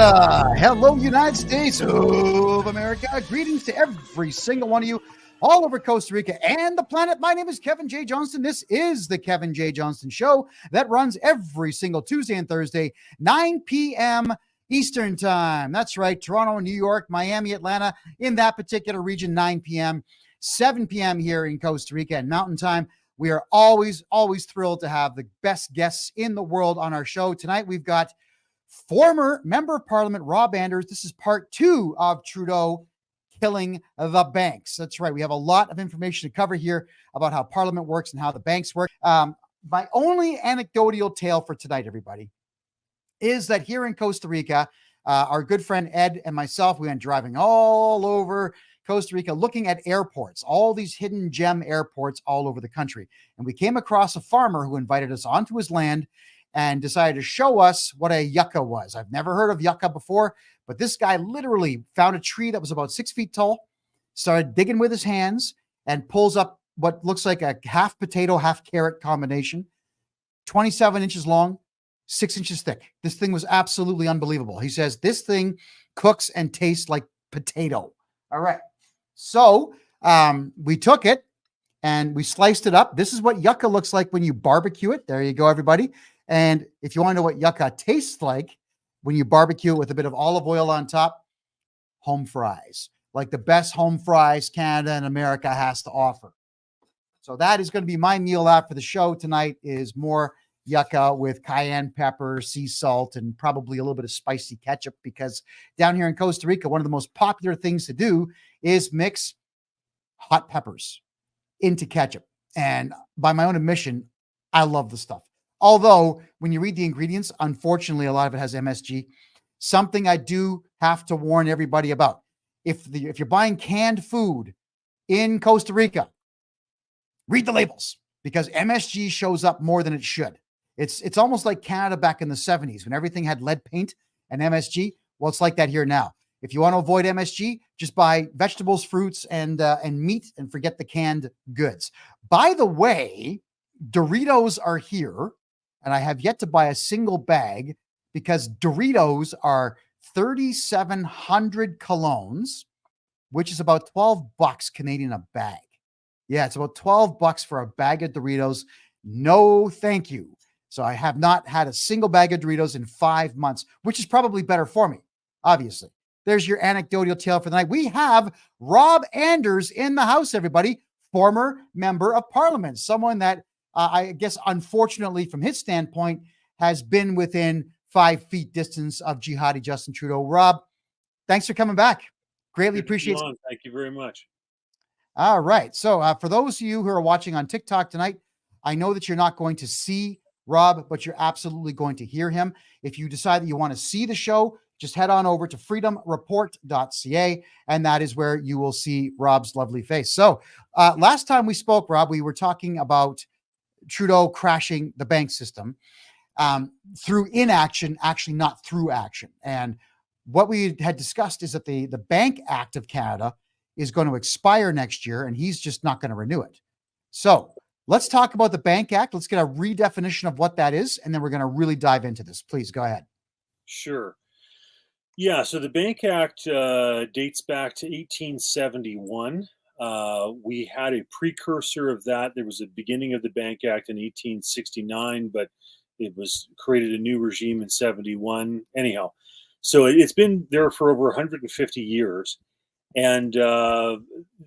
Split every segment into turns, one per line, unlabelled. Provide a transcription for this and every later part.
Canada. Hello, United States of America. Greetings to every single one of you all over Costa Rica and the planet. My name is Kevin J. Johnston. This is the Kevin J. Johnston Show that runs every single Tuesday and Thursday, 9 p.m. Eastern Time. That's right. Toronto, New York, Miami, Atlanta, in that particular region, 9 p.m., 7 p.m. here in Costa Rica and Mountain Time. We are always thrilled to have the best guests in the world on our show. Tonight, we've got former Member of Parliament Rob Anders. This is part 2 of Trudeau killing the banks. That's right. We have a lot of information to cover here about how Parliament works and how the banks work. My only anecdotal tale for tonight, everybody, is that here in Costa Rica, our good friend Ed and myself, we went driving all over Costa Rica looking at airports, all these hidden gem airports all over the country. And we came across a farmer who invited us onto his land and decided to show us what a yucca was. I've never heard of yucca before, but this guy literally found a tree that was about 6 feet tall, started digging with his hands, and pulls up what looks like a half potato, half carrot combination, 27 inches long, 6 inches thick. This thing was absolutely unbelievable. He says, this thing cooks and tastes like potato. All right. So we took it and we sliced it up. This is what yucca looks like when you barbecue it. There you go, everybody. And if you want to know what yucca tastes like when you barbecue it with a bit of olive oil on top, home fries, like the best home fries Canada and America has to offer. So that is going to be my meal after the show tonight, is more yucca with cayenne pepper, sea salt, and probably a little bit of spicy ketchup, because down here in Costa Rica, one of the most popular things to do is mix hot peppers into ketchup. And by my own admission, I love the stuff. Although when you read the ingredients, unfortunately, a lot of it has MSG. Something I do have to warn everybody about. If you're buying canned food in Costa Rica, read the labels, because MSG shows up more than it should. It's almost like Canada back in the 70s when everything had lead paint and MSG. Well, it's like that here now. If you want to avoid MSG, just buy vegetables, fruits, and meat, and forget the canned goods. By the way, Doritos are here, and I have yet to buy a single bag because Doritos are 3,700 colognes, which is about $12 Canadian a bag. Yeah, it's about $12 for a bag of Doritos. No, thank you. So I have not had a single bag of Doritos in 5 months, which is probably better for me, obviously. There's your anecdotal tale for the night. We have Rob Anders in the house, everybody, former Member of Parliament, someone that I guess, unfortunately, from his standpoint, has been within 5 feet distance of jihadi Justin Trudeau. Rob, thanks for coming back. Greatly appreciate it.
Thank you very much.
All right. So for those of you who are watching on TikTok tonight, I know that you're not going to see Rob, but you're absolutely going to hear him. If you decide that you want to see the show, just head on over to freedomreport.ca, and that is where you will see Rob's lovely face. So last time we spoke, Rob, we were talking about Trudeau crashing the bank system through inaction, actually not through action. And what we had discussed is that the Bank Act of Canada is going to expire next year, and he's just not going to renew it. So let's talk about the Bank Act. Let's get a redefinition of what that is, and then we're going to really dive into this. Please go ahead.
Sure. Yeah, so the Bank Act dates back to 1871. We had a precursor of that. There was a beginning of the Bank Act in 1869, but it was created a new regime in 71. Anyhow, so it's been there for over 150 years. And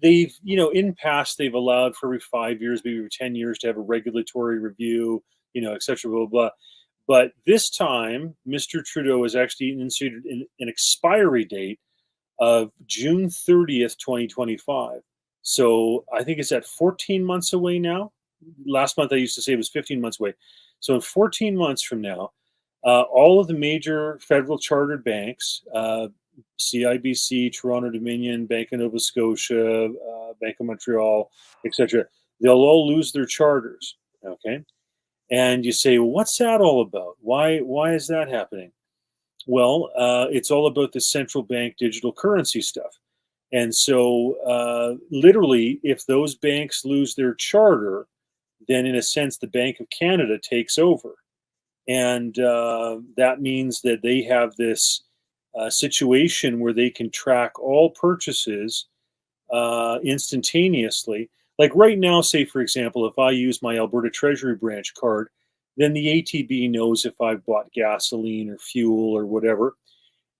they've, in past, they've allowed for every 5 years, maybe every 10 years to have a regulatory review, et cetera, blah, blah, blah. But this time, Mr. Trudeau has actually instituted an expiry date of June 30th, 2025. So I think it's at 14 months away now. Last month I used to say it was 15 months away. So in 14 months from now, all of the major federal chartered banks, CIBC, Toronto Dominion, Bank of Nova Scotia, Bank of Montreal, etc., they'll all lose their charters. Okay, and you say, well, what's that all about? Why is that happening? Well, it's all about the central bank digital currency stuff. And so literally, if those banks lose their charter, then in a sense, the Bank of Canada takes over. And that means that they have this situation where they can track all purchases instantaneously. Like right now, say for example, if I use my Alberta Treasury Branch card, then the ATB knows if I've bought gasoline or fuel or whatever.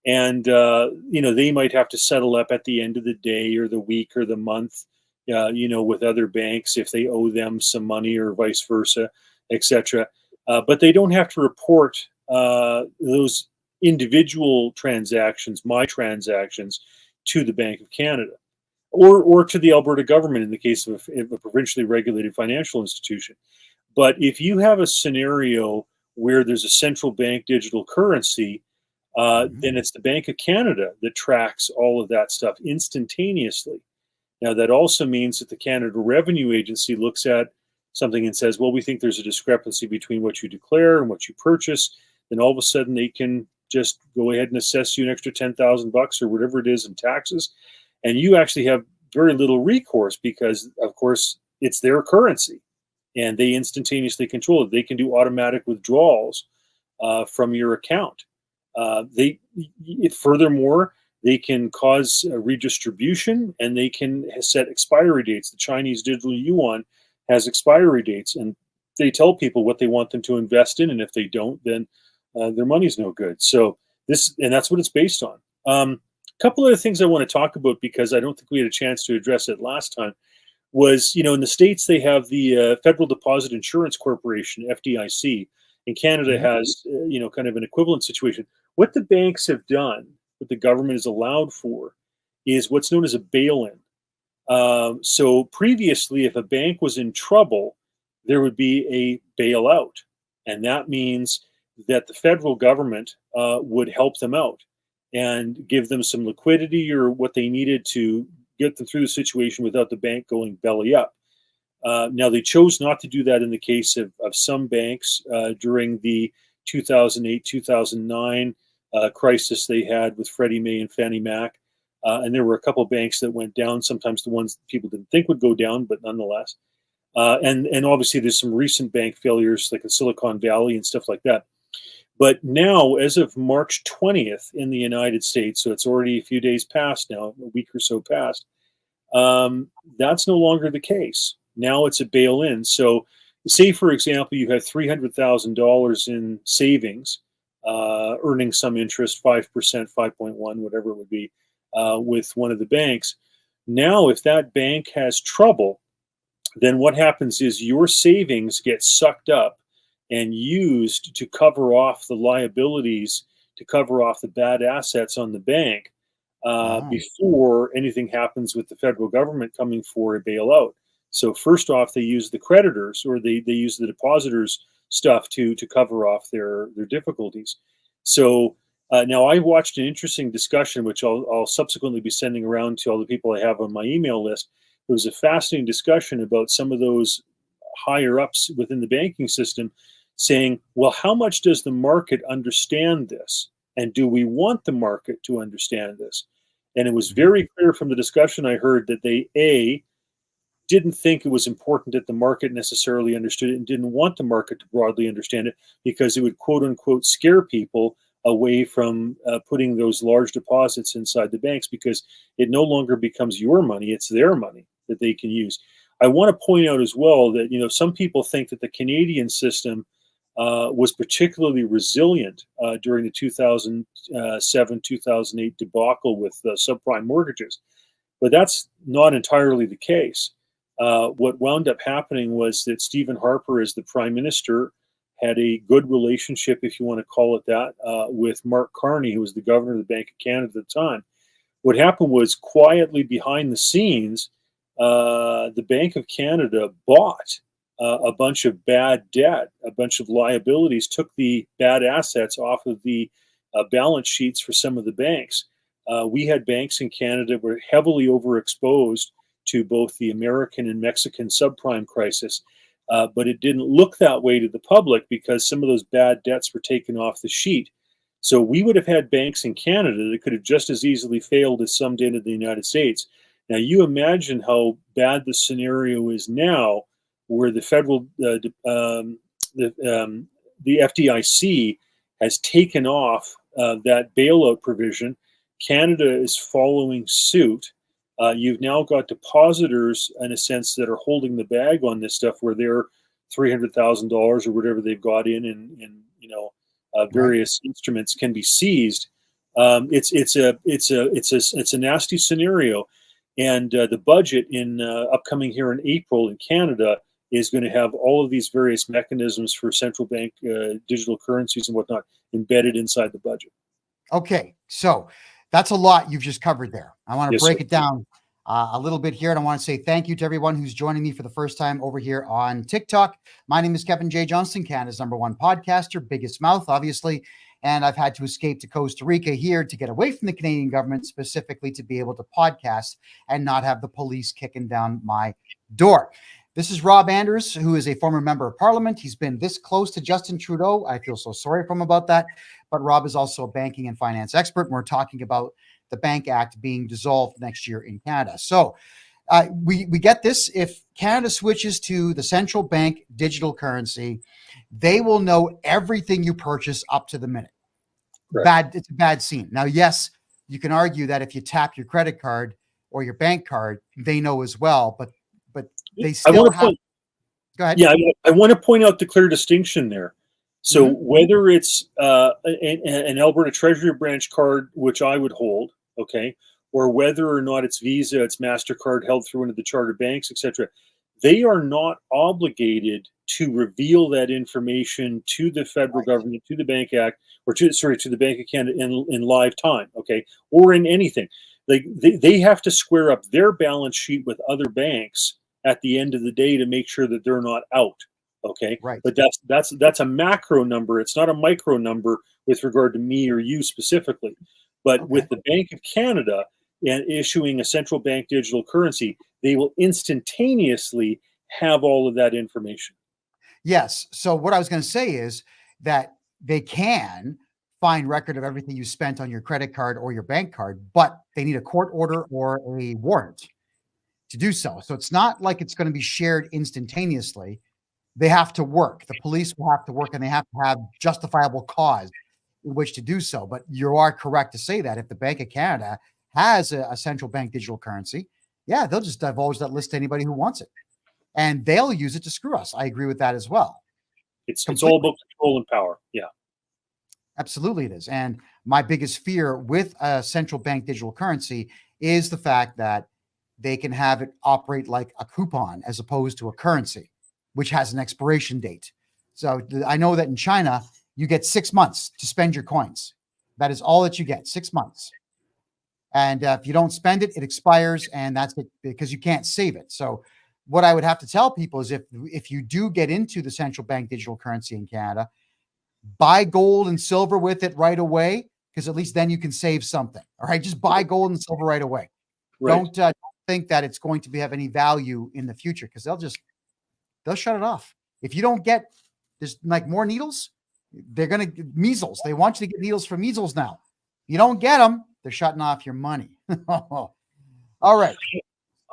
And, they might have to settle up at the end of the day or the week or the month, with other banks if they owe them some money or vice versa, etc. But they don't have to report those individual transactions, my transactions, to the Bank of Canada or to the Alberta government in the case of a provincially regulated financial institution. But if you have a scenario where there's a central bank digital currency, then it's the Bank of Canada that tracks all of that stuff instantaneously. Now, that also means that the Canada Revenue Agency looks at something and says, well, we think there's a discrepancy between what you declare and what you purchase. Then all of a sudden they can just go ahead and assess you an extra $10,000 or whatever it is in taxes. And you actually have very little recourse because, of course, it's their currency and they instantaneously control it. They can do automatic withdrawals from your account. Furthermore, they can cause a redistribution and they can set expiry dates. The Chinese digital yuan has expiry dates, and they tell people what they want them to invest in, and if they don't, then their money's no good. So that's what it's based on. A couple other things I want to talk about because I don't think we had a chance to address it last time was, in the States they have the Federal Deposit Insurance Corporation, FDIC, and Canada has, kind of an equivalent situation. What the banks have done, what the government is allowed for, is what's known as a bail-in. So previously, if a bank was in trouble, there would be a bailout. And that means that the federal government would help them out and give them some liquidity or what they needed to get them through the situation without the bank going belly up. Now, they chose not to do that in the case of some banks during the 2008-2009 crisis they had with Freddie Mae and Fannie Mac. And there were a couple of banks that went down, sometimes the ones that people didn't think would go down, but nonetheless. And obviously there's some recent bank failures like in Silicon Valley and stuff like that. But now, as of March 20th in the United States, so it's already a few days past now, a week or so past, that's no longer the case. Now it's a bail-in. So say, for example, you have $300,000 in savings, earning some interest, 5%, 5.1, whatever it would be, with one of the banks. Now, if that bank has trouble, then what happens is your savings get sucked up and used to cover off the liabilities, to cover off the bad assets on the bank before anything happens with the federal government coming for a bailout. So first off, they use the creditors or they use the depositors' stuff to cover off their difficulties. So now I watched an interesting discussion, which I'll subsequently be sending around to all the people I have on my email list. It was a fascinating discussion about some of those higher ups within the banking system saying, well, how much does the market understand this? And do we want the market to understand this? And it was very clear from the discussion I heard that they, didn't think it was important that the market necessarily understood it and didn't want the market to broadly understand it because it would, quote unquote, scare people away from putting those large deposits inside the banks because it no longer becomes your money, it's their money that they can use. I want to point out as well that, some people think that the Canadian system was particularly resilient during the 2007-2008 debacle with subprime mortgages. But that's not entirely the case. What wound up happening was that Stephen Harper, as the Prime Minister, had a good relationship, if you want to call it that, with Mark Carney, who was the governor of the Bank of Canada at the time. What happened was quietly behind the scenes, the Bank of Canada bought a bunch of bad debt, a bunch of liabilities, took the bad assets off of the balance sheets for some of the banks. We had banks in Canada that were heavily overexposed to both the American and Mexican subprime crisis, but it didn't look that way to the public because some of those bad debts were taken off the sheet. So we would have had banks in Canada that could have just as easily failed as some did in the United States. Now, you imagine how bad the scenario is now, where the federal, the FDIC has taken off that bailout provision. Canada is following suit. You've now got depositors, in a sense, that are holding the bag on this stuff, where they're $300,000 or whatever they've got in various instruments can be seized. It's a nasty scenario, and the budget in upcoming here in April in Canada is going to have all of these various mechanisms for central bank digital currencies and whatnot embedded inside the budget.
Okay, so that's a lot you've just covered there. I want to break it down a little bit here, and I want to say thank you to everyone who's joining me for the first time over here on TikTok. My name is Kevin J. Johnston, Canada's #1 podcaster, biggest mouth, obviously, and I've had to escape to Costa Rica here to get away from the Canadian government, specifically to be able to podcast and not have the police kicking down my door. This is Rob Anders, who is a former member of parliament. He's been this close to Justin Trudeau. I feel so sorry for him about that. But Rob is also a banking and finance expert. And we're talking about the Bank Act being dissolved next year in Canada. So we get this. If Canada switches to the central bank digital currency, they will know everything you purchase up to the minute. Right. It's a bad scene. Now, yes, you can argue that if you tap your credit card or your bank card, they know as well. But they still have. Go ahead.
Yeah, I want to point out the clear distinction there. So whether it's an Alberta Treasury Branch card, which I would hold, okay, or whether or not it's Visa, it's MasterCard held through one of the charter banks, etc., they are not obligated to reveal that information to the federal government, to the Bank Act, or to the Bank of Canada in live time, okay, or in anything. They have to square up their balance sheet with other banks at the end of the day to make sure that they're not out. Okay.
Right.
But that's a macro number. It's not a micro number with regard to me or you specifically. But with the Bank of Canada and issuing a central bank digital currency, they will instantaneously have all of that information.
Yes. So what I was going to say is that they can find record of everything you spent on your credit card or your bank card, but they need a court order or a warrant to do so. So it's not like it's going to be shared instantaneously. They have to work. The police will have to work, and they have to have justifiable cause in which to do so. But you are correct to say that if the Bank of Canada has a central bank digital currency, yeah, they'll just divulge that list to anybody who wants it, and they'll use it to screw us. I agree with that as well.
It's all about control and power. Yeah,
absolutely it is. And my biggest fear with a central bank digital currency is the fact that they can have it operate like a coupon as opposed to a currency, which has an expiration date. So I know that in China, you get 6 months to spend your coins. That is all that you get, 6 months. And if you don't spend it, it expires, and that's it, because you can't save it. So what I would have to tell people is if you do get into the central bank digital currency in Canada, buy gold and silver with it right away, because at least then you can save something. All right, just buy gold and silver right away. Right. Don't think that it's going to have any value in the future, because they'll shut it off. If you don't get, there's like more needles, they're going to measles. They want you to get needles for measles now. You don't get them, they're shutting off your money. All right.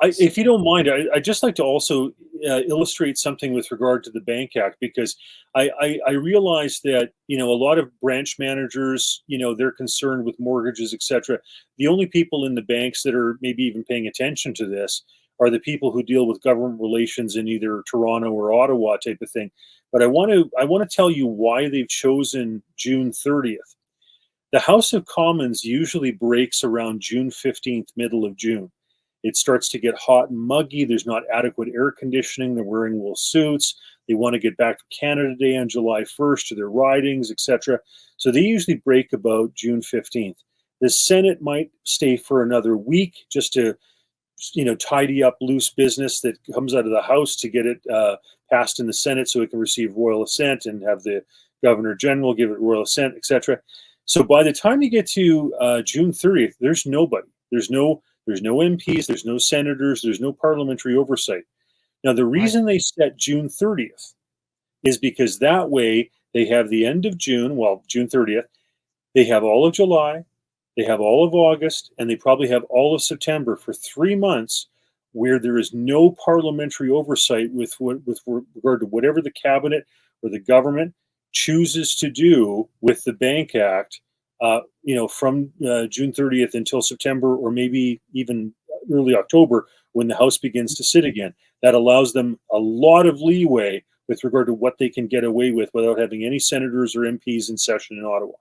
If you don't mind, I'd just like to also illustrate something with regard to the Bank Act, because I realize that, a lot of branch managers, they're concerned with mortgages, etc. The only people in the banks that are maybe even paying attention to this are the people who deal with government relations in either Toronto or Ottawa type of thing. But I want to tell you why they've chosen June 30th. The House of Commons usually breaks around June 15th, middle of June. It starts to get hot and muggy. There's not adequate air conditioning. They're wearing wool suits. They want to get back to Canada Day on July 1st to their ridings, etc. So they usually break about June 15th. The Senate might stay for another week just to tidy up loose business that comes out of the House to get it passed in the Senate so it can receive royal assent and have the Governor General give it royal assent, etc. So by the time you get to June 30th, there's nobody. There's no MPs, there's no senators, there's no parliamentary oversight. Now, the reason they set June 30th is because that way they have the end of June, June 30th, they have all of July, they have all of August, and they probably have all of September for 3 months where there is no parliamentary oversight with regard to whatever the cabinet or the government chooses to do with the Bank Act from June 30th until September, or maybe even early October, when the House begins to sit again. That allows them a lot of leeway with regard to what they can get away with without having any senators or MPs in session in Ottawa.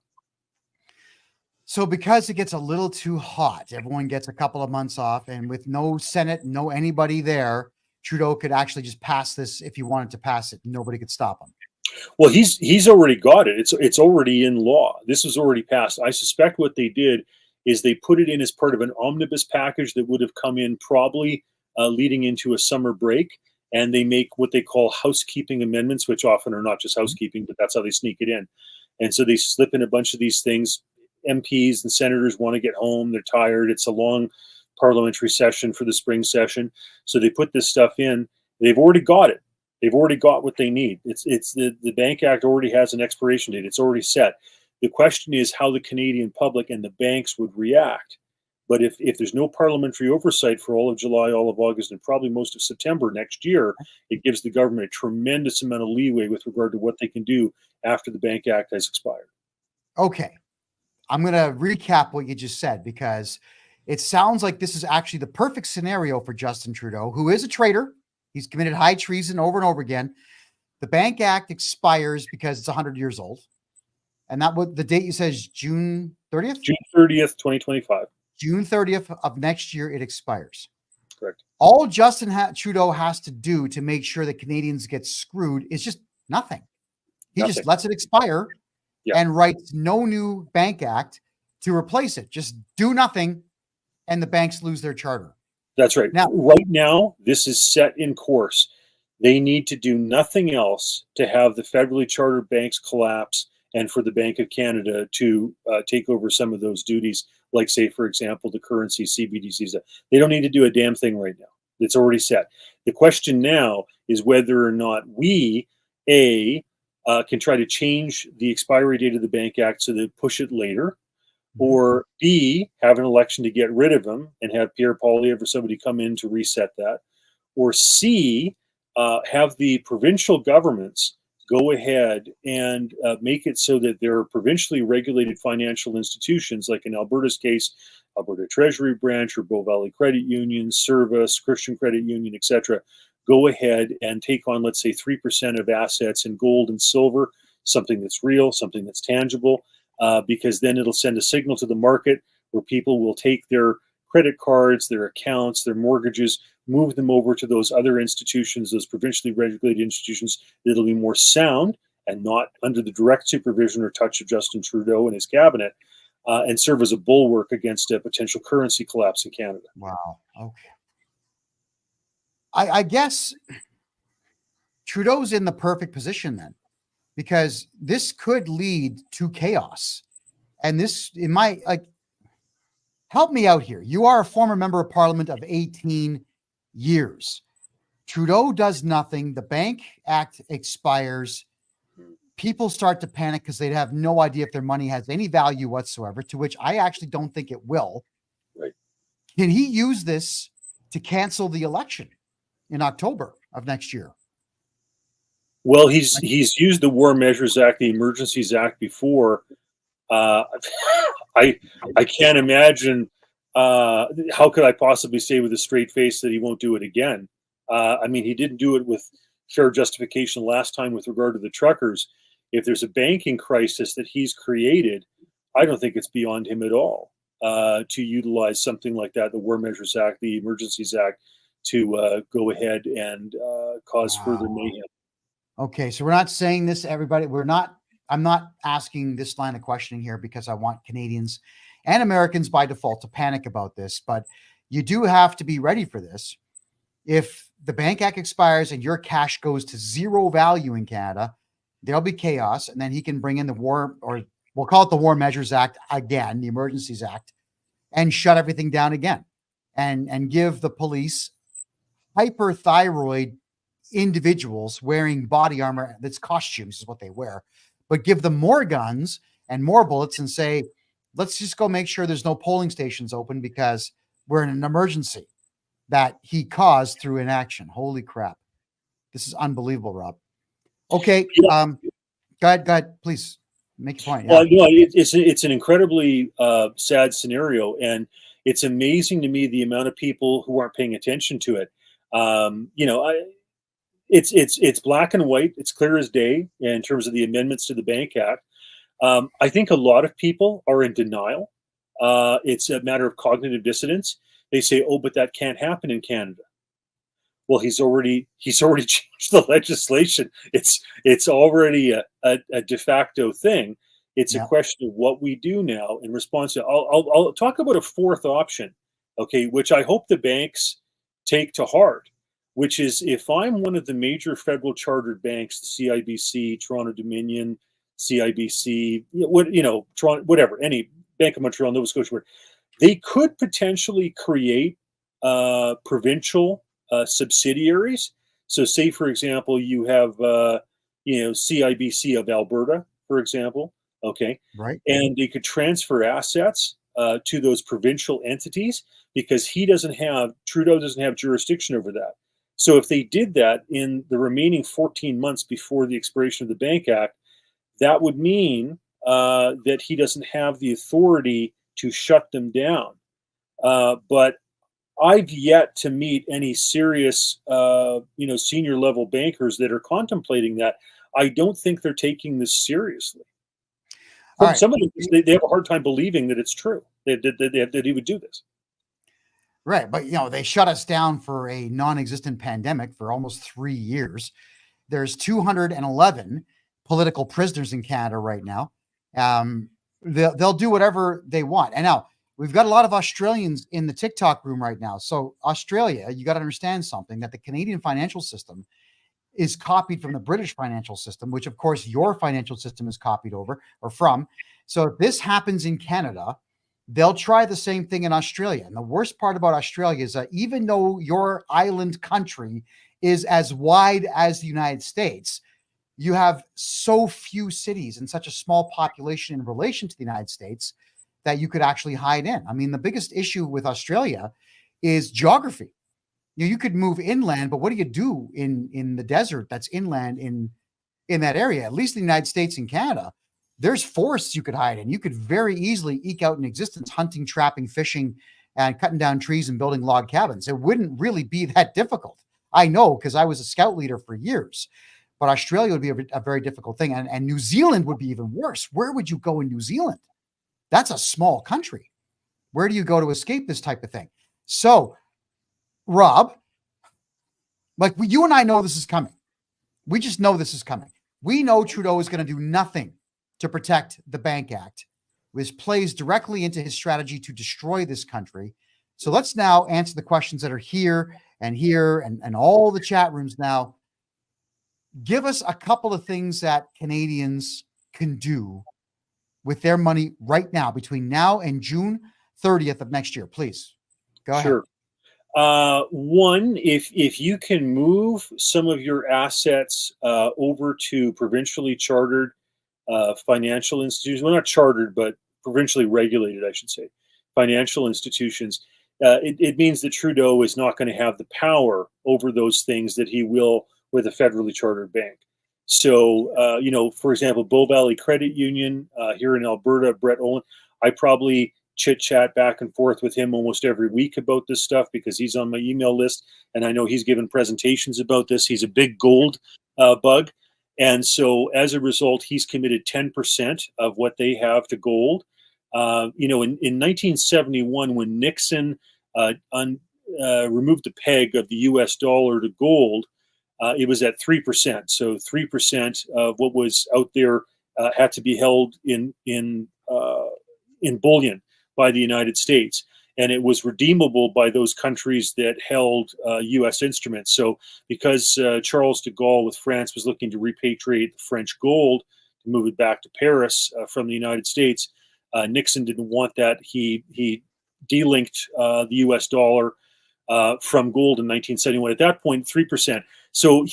So because it gets a little too hot, everyone gets a couple of months off, and with no Senate, no anybody there, Trudeau could actually just pass this if he wanted to pass it. Nobody could stop him.
Well, he's already got it. It's already in law. This was already passed. I suspect what they did is they put it in as part of an omnibus package that would have come in probably leading into a summer break, and they make what they call housekeeping amendments, which often are not just housekeeping, but that's how they sneak it in. And so they slip in a bunch of these things. MPs and senators want to get home. They're tired. It's a long parliamentary session for the spring session. So they put this stuff in. They've already got it. They've already got what they need. It's the Bank Act already has an expiration date. It's already set. The question is how the Canadian public and the banks would react. But if there's no parliamentary oversight for all of July, all of August, and probably most of September next year, it gives the government a tremendous amount of leeway with regard to what they can do after the Bank Act has expired.
Okay. I'm going to recap what you just said, because it sounds like this is actually the perfect scenario for Justin Trudeau, who is a traitor. He's committed high treason over and over again. The Bank Act expires because it's 100 years old. And that what the date you said is June 30th?
June 30th, 2025.
June 30th of next year, it expires.
Correct.
All Justin Trudeau has to do to make sure that Canadians get screwed is just nothing. He just lets it expire and writes no new Bank Act to replace it. Just do nothing, and the banks lose their charter.
That's right. Right now, this is set in course. They need to do nothing else to have the federally chartered banks collapse and for the Bank of Canada to take over some of those duties, like, say, for example, the currency, CBDCs. They don't need to do a damn thing right now. It's already set. The question now is whether or not we, can try to change the expiry date of the Bank Act so that push it later, or B, have an election to get rid of him and have Pierre Poilievre or somebody come in to reset that, or C, have the provincial governments go ahead and make it so that there are provincially regulated financial institutions, like in Alberta's case, Alberta Treasury Branch or Bow Valley Credit Union, Service, Christian Credit Union, etc., go ahead and take on, let's say, 3% of assets in gold and silver, something that's real, something that's tangible, because then it'll send a signal to the market where people will take their credit cards, their accounts, their mortgages, move them over to those other institutions, those provincially regulated institutions that'll be more sound and not under the direct supervision or touch of Justin Trudeau and his cabinet, and serve as a bulwark against a potential currency collapse in Canada.
Wow. Okay. I guess Trudeau's in the perfect position then, because this could lead to chaos. And this, help me out here. You are a former member of parliament of 18 years. Trudeau does nothing. The Bank Act expires. People start to panic because they have no idea if their money has any value whatsoever, to which I actually don't think it will.
Right.
Can he use this to cancel the election in October of next year?
Well, he's used the War Measures Act, the Emergencies Act before. I can't imagine. How could I possibly say with a straight face that he won't do it again? I mean, he didn't do it with fair justification last time with regard to the truckers. If there's a banking crisis that he's created, I don't think it's beyond him at all to utilize something like that, the War Measures Act, the Emergencies Act, to go ahead and cause further mayhem.
Okay, so we're not saying this, everybody. I'm not asking this line of questioning here because I want Canadians and Americans by default to panic about this, but you do have to be ready for this. If the Bank Act expires and your cash goes to zero value in Canada, there'll be chaos, and then he can bring in the war, or we'll call it the War Measures Act again, the Emergencies Act, and shut everything down again, and give the police hyperthyroid individuals wearing body armor that's costumes is what they wear, but give them more guns and more bullets and say, let's just go make sure there's no polling stations open because we're in an emergency that he caused through inaction. Holy crap. This is unbelievable, Rob. Okay. Go ahead, please. Make your point.
Well,
Yeah.
no, it's an incredibly sad scenario, and it's amazing to me the amount of people who aren't paying attention to it. You know, it's black and white. It's clear as day in terms of the amendments to the Bank Act. I think a lot of people are in denial. It's a matter of cognitive dissonance. They say, "Oh, but that can't happen in Canada." Well, he's already changed the legislation. It's already a de facto thing. It's a
Yeah.
question of what we do now in response to. I'll talk about a fourth option, okay, which I hope the banks take to heart. Which is, if I'm one of the major federal chartered banks, the CIBC, Toronto Dominion, CIBC, Toronto, whatever, any Bank of Montreal, Nova Scotia, they could potentially create provincial subsidiaries. So, say for example, you have CIBC of Alberta, for example, okay,
Right.
and they could transfer assets to those provincial entities because Trudeau doesn't have jurisdiction over that. So, if they did that in the remaining 14 months before the expiration of the Bank Act, that would mean that he doesn't have the authority to shut them down. But I've yet to meet any serious, senior level bankers that are contemplating that. I don't think they're taking this seriously.
All right.
Some of them, they have a hard time believing that it's true that he would do this.
Right. But, they shut us down for a non-existent pandemic for almost 3 years. There's 211 political prisoners in Canada right now. They'll do whatever they want. And now we've got a lot of Australians in the TikTok room right now. So Australia, you got to understand something, that the Canadian financial system is copied from the British financial system, which of course your financial system is copied over or from. So if this happens in Canada, they'll try the same thing in Australia. And the worst part about Australia is that even though your island country is as wide as the United States, you have so few cities and such a small population in relation to the United States that you could actually hide in. I mean, the biggest issue with Australia is geography. You could move inland, but what do you do in the desert that's inland in that area? At least in the United States and Canada, there's forests you could hide in. You could very easily eke out an existence hunting, trapping, fishing, and cutting down trees and building log cabins. It wouldn't really be that difficult. I know, because I was a scout leader for years. But Australia would be a very difficult thing. And New Zealand would be even worse. Where would you go in New Zealand? That's a small country. Where do you go to escape this type of thing? So, Rob, you and I know this is coming. We just know this is coming. We know Trudeau is going to do nothing to protect the Bank Act, which plays directly into his strategy to destroy this country. So let's now answer the questions that are here and all the chat rooms now. Give us a couple of things that Canadians can do with their money right now, between now and June 30th of next year. Please go ahead.
Sure. One, if you can move some of your assets over to provincially chartered financial institutions, well, not chartered, but provincially regulated, I should say, financial institutions, it means that Trudeau is not going to have the power over those things that he will with a federally chartered bank. So, for example, Bow Valley Credit Union here in Alberta, Brett Olin, I probably chit chat back and forth with him almost every week about this stuff because he's on my email list and I know he's given presentations about this. He's a big gold bug. And so as a result, he's committed 10% of what they have to gold. In 1971, when Nixon removed the peg of the US dollar to gold, it was at 3%. So 3% of what was out there had to be held in bullion by the United States, and it was redeemable by those countries that held U.S. instruments. So because Charles de Gaulle with France was looking to repatriate the French gold to move it back to Paris from the United States, Nixon didn't want that. He delinked the U.S. dollar from gold in 1971. At that point, 3%. So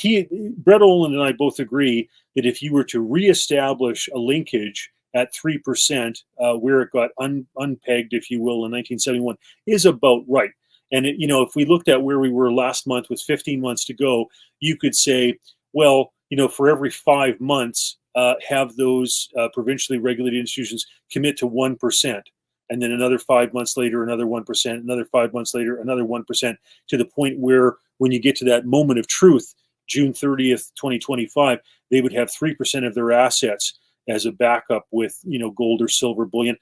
Brett Olin and I both agree that if you were to reestablish a linkage at 3%, where it got unpegged, if you will, in 1971, is about right. And if we looked at where we were last month with 15 months to go, you could say, well, for every 5 months have those provincially regulated institutions commit to 1%. And then another 5 months later, another 1%, another 5 months later, another 1%, to the point where when you get to that moment of truth, June 30th, 2025, they would have 3% of their assets as a backup with, gold or silver bullion.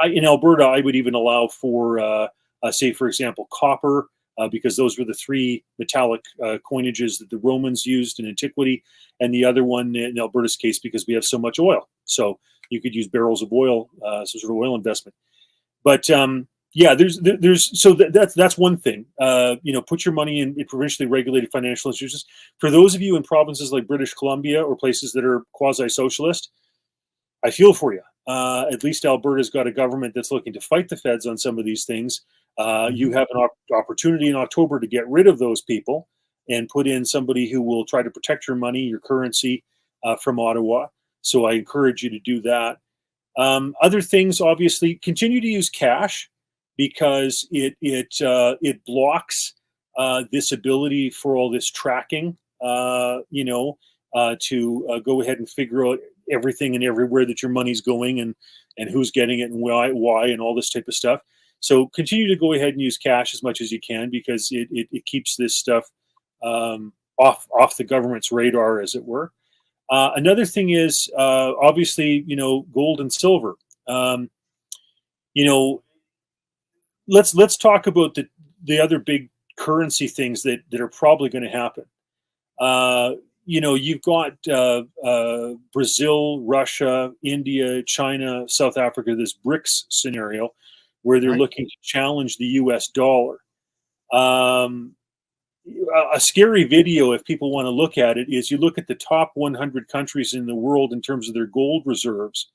In Alberta, I would even allow for, say, for example, copper, because those were the three metallic coinages that the Romans used in antiquity, and the other one in Alberta's case, because we have so much oil. So you could use barrels of oil, some sort of oil investment. But that's one thing. Put your money in provincially regulated financial institutions. For those of you in provinces like British Columbia or places that are quasi-socialist, I feel for you. At least Alberta's got a government that's looking to fight the feds on some of these things. You have an opportunity in October to get rid of those people and put in somebody who will try to protect your money, your currency from Ottawa. So I encourage you to do that. Other things, obviously, continue to use cash, because it blocks this ability for all this tracking, to go ahead and figure out everything and everywhere that your money's going, and who's getting it and why and all this type of stuff. So continue to go ahead and use cash as much as you can, because it keeps this stuff off the government's radar, as it were. Another thing is, obviously, gold and silver. Let's talk about the other big currency things that are probably going to happen. You've got Brazil, Russia, India, China, South Africa, this BRICS scenario, where they're looking to challenge the US dollar. A scary video, if people want to look at it, is you look at the top 100 countries in the world in terms of their gold reserves.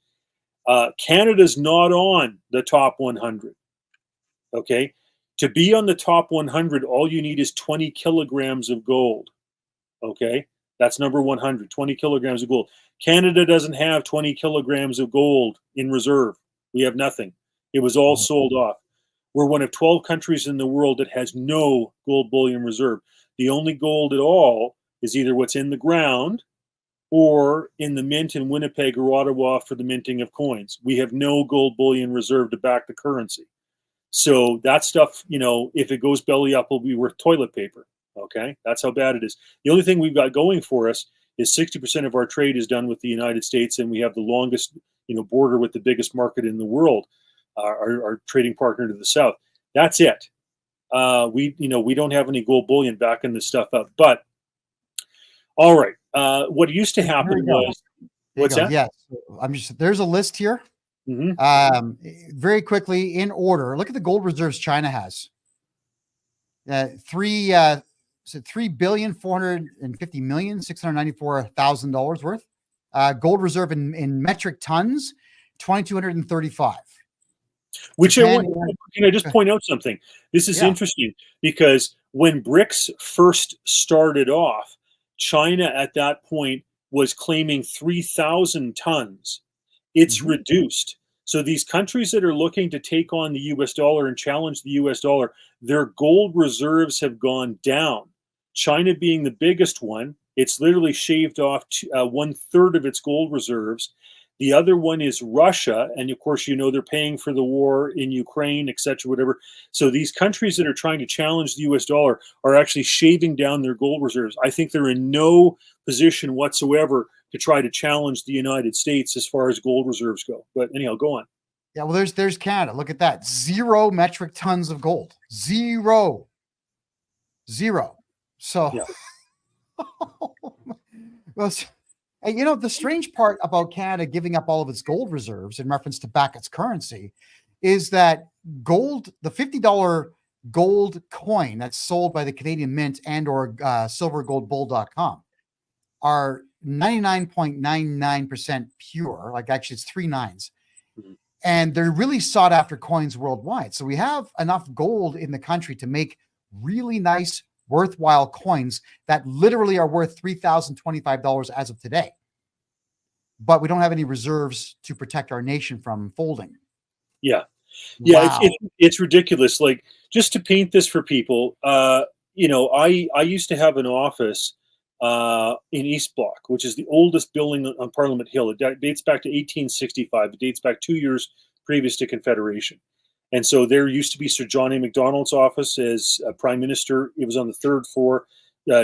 Canada's not on the top 100. Okay, to be on the top 100, all you need is 20 kilograms of gold. Okay, that's number 100, 20 kilograms of gold. Canada doesn't have 20 kilograms of gold in reserve. We have nothing. It was all sold off. We're one of 12 countries in the world that has no gold bullion reserve. The only gold at all is either what's in the ground or in the mint in Winnipeg or Ottawa for the minting of coins. We have no gold bullion reserve to back the currency. So that stuff, if it goes belly up, will be worth toilet paper. Okay, that's how bad it is. The only thing we've got going for us is 60% of our trade is done with the United States, and we have the longest, border with the biggest market in the world. Our trading partner to the south. That's it. We don't have any gold bullion backing this stuff up. But all right, what used to happen was what's that?
Yes, there's a list here. Very quickly in order. Look at the gold reserves China has. 3,450,694,000 worth. Gold reserve in metric tons, 2,235.
Which can I just point out something? This is interesting, because when BRICS first started off, China at that point was claiming 3,000 tons. It's reduced. So these countries that are looking to take on the US dollar and challenge the US dollar, their gold reserves have gone down. China being the biggest one, it's literally shaved off 1/3 of its gold reserves. The other one is Russia, and of course, they're paying for the war in Ukraine, etc., whatever. So these countries that are trying to challenge the US dollar are actually shaving down their gold reserves. I think they're in no position whatsoever to try to challenge the United States as far as gold reserves go. But anyhow, go on.
Yeah, well, there's Canada. Look at that. 0 metric tons of gold. Zero. So,
yeah.
Well, and the strange part about Canada giving up all of its gold reserves in reference to back its currency is that gold, the $50 gold coin that's sold by the Canadian Mint and or silvergoldbull.com are 99.99% pure. Like actually it's 3 nines. And they're really sought after coins worldwide. So we have enough gold in the country to make really nice, worthwhile coins that literally are worth $3,025 as of today. But we don't have any reserves to protect our nation from folding.
Yeah.
Wow.
It's ridiculous. Like, just to paint this for people, I used to have an office in East Block, which is the oldest building on Parliament Hill. It dates back to 1865. It dates back 2 years previous to Confederation. And so there used to be Sir John A. Macdonald's office as Prime Minister. It was on the third floor.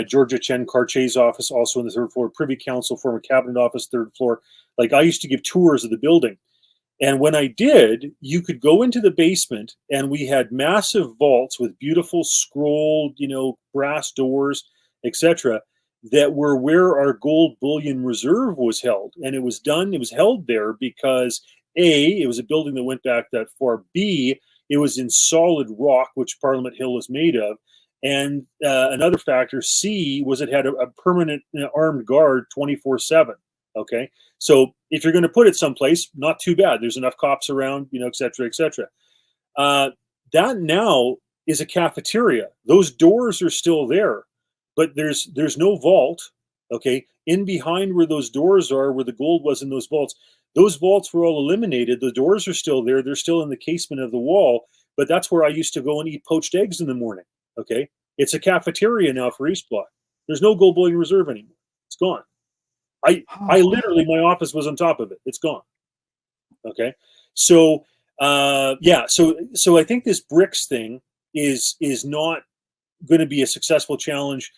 Georgia Chen Cartier's office, also on the third floor. Privy Council, former Cabinet office, third floor. Like, I used to give tours of the building. And when I did, you could go into the basement, and we had massive vaults with beautiful scrolled, brass doors, etc., that were where our gold bullion reserve was held. And it was held there because A, it was a building that went back that far. B, it was in solid rock, which Parliament Hill is made of. And another factor, C, was it had a permanent armed guard 24/7. Okay. So if you're going to put it someplace, not too bad. There's enough cops around, et cetera, et cetera. That now is a cafeteria. Those doors are still there, but there's no vault. Okay. In behind where those doors are, where the gold was in those vaults were all eliminated. The doors are still there. They're still in the casement of the wall, but that's where I used to go and eat poached eggs in the morning. Okay. It's a cafeteria now for East Block. There's no gold bullion reserve anymore. It's gone. I literally, my office was on top of it. It's gone. Okay. So, So I think this BRICS thing is not going to be a successful challenge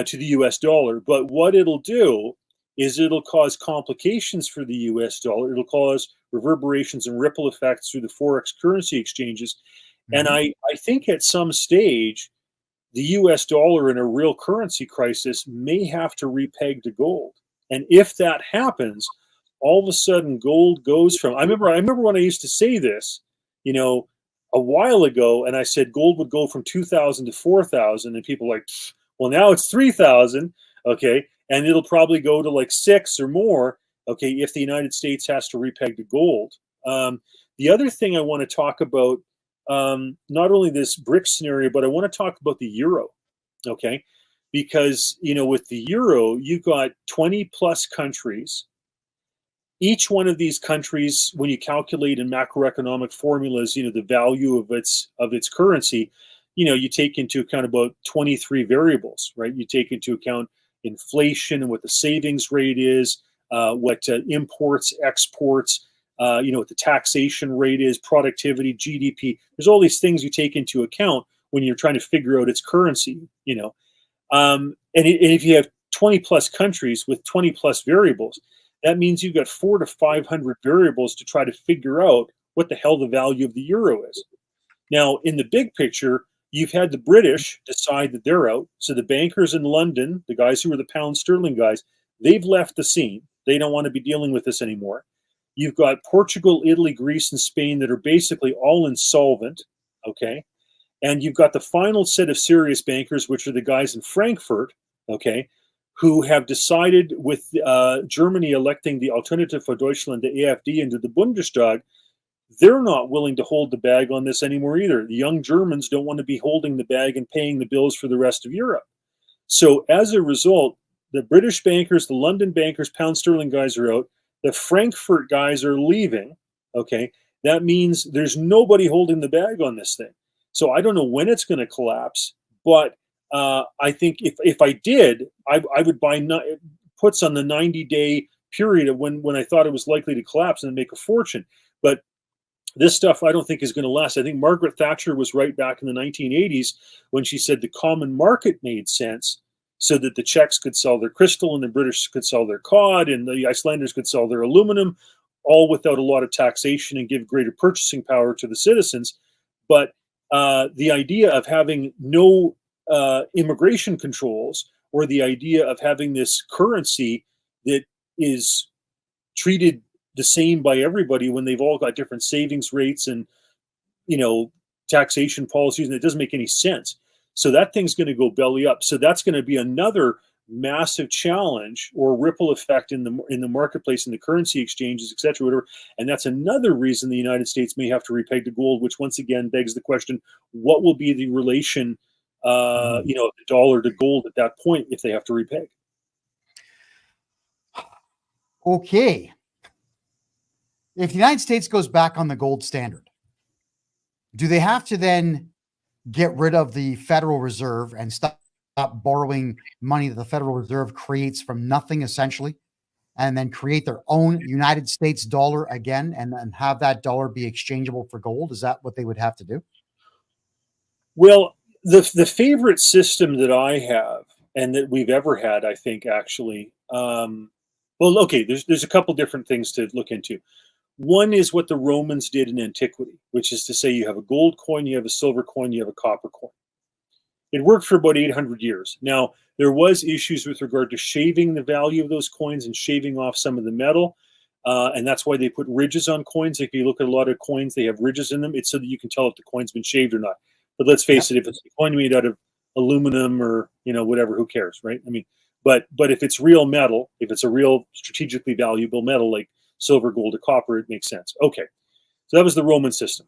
to the US dollar. But what it'll do is it'll cause complications for the US dollar. It'll cause reverberations and ripple effects through the Forex currency exchanges. Mm-hmm. And I think at some stage, the US dollar in a real currency crisis may have to repeg to gold. And if that happens, all of a sudden gold goes from, I remember when I used to say this, a while ago, and I said gold would go from 2,000 to 4,000, and people were like, well, now it's 3,000, okay, and it'll probably go to like 6 or more, okay, if the United States has to repeg to gold. The other thing I want to talk about, not only this BRICS scenario, but I want to talk about the euro, okay, because, with the euro, you've got 20 plus countries. Each one of these countries, when you calculate in macroeconomic formulas, the value of its currency, you take into account about 23 variables, right? You take into account inflation and what the savings rate is, what imports, exports, what the taxation rate is, productivity, GDP. There's all these things you take into account when you're trying to figure out its currency, and if you have 20 plus countries with 20 plus variables, that means you've got 400 to 500 variables to try to figure out what the hell the value of the euro is. Now, in the big picture, you've had the British decide that they're out. So the bankers in London, the guys who were the pound sterling guys, they've left the scene. They don't want to be dealing with this anymore. You've got Portugal, Italy, Greece, and Spain that are basically all insolvent, okay? And you've got the final set of serious bankers, which are the guys in Frankfurt, okay, who have decided, with Germany electing the Alternative for Deutschland, the AfD, into the Bundestag, they're not willing to hold the bag on this anymore either. The young Germans don't want to be holding the bag and paying the bills for the rest of Europe. So as a result, the British bankers, the London bankers, pound sterling guys are out. The Frankfurt guys are leaving, okay? That means there's nobody holding the bag on this thing. So I don't know when it's going to collapse, but I think if I did, I would buy puts on the 90-day period of when I thought it was likely to collapse and make a fortune. But this stuff I don't think is going to last. I think Margaret Thatcher was right back in the 1980s when she said the common market made sense so that the Czechs could sell their crystal and the British could sell their cod and the Icelanders could sell their aluminum, all without a lot of taxation and give greater purchasing power to the citizens. But the idea of having no immigration controls, or the idea of having this currency that is treated the same by everybody when they've all got different savings rates and taxation policies, and it doesn't make any sense. So that thing's going to go belly up. So that's going to be another massive challenge or ripple effect in the marketplace, in the currency exchanges, et cetera, whatever. And that's another reason the United States may have to repeg to gold, which once again begs the question: what will be the relation, the dollar to gold at that point if they have to repeg?
Okay. If the United States goes back on the gold standard, do they have to then get rid of the Federal Reserve and stop borrowing money that the Federal Reserve creates from nothing, essentially, and then create their own United States dollar again, and then have that dollar be exchangeable for gold? Is that what they would have to do?
Well, the favorite system that I have and that we've ever had, I think, actually, well, okay, there's a couple different things to look into. One is what the Romans did in antiquity, which is to say you have a gold coin, you have a silver coin, you have a copper coin. It worked for about 800 years. Now, there was issues with regard to shaving the value of those coins and shaving off some of the metal. And that's why they put ridges on coins. If you look at a lot of coins, they have ridges in them. It's so that you can tell if the coin's been shaved or not. But let's face it, if it's a coin made out of aluminum or, whatever, who cares, right? I mean, but if it's real metal, if it's a real strategically valuable metal like silver, gold, or copper, it makes sense. Okay, so that was the Roman system.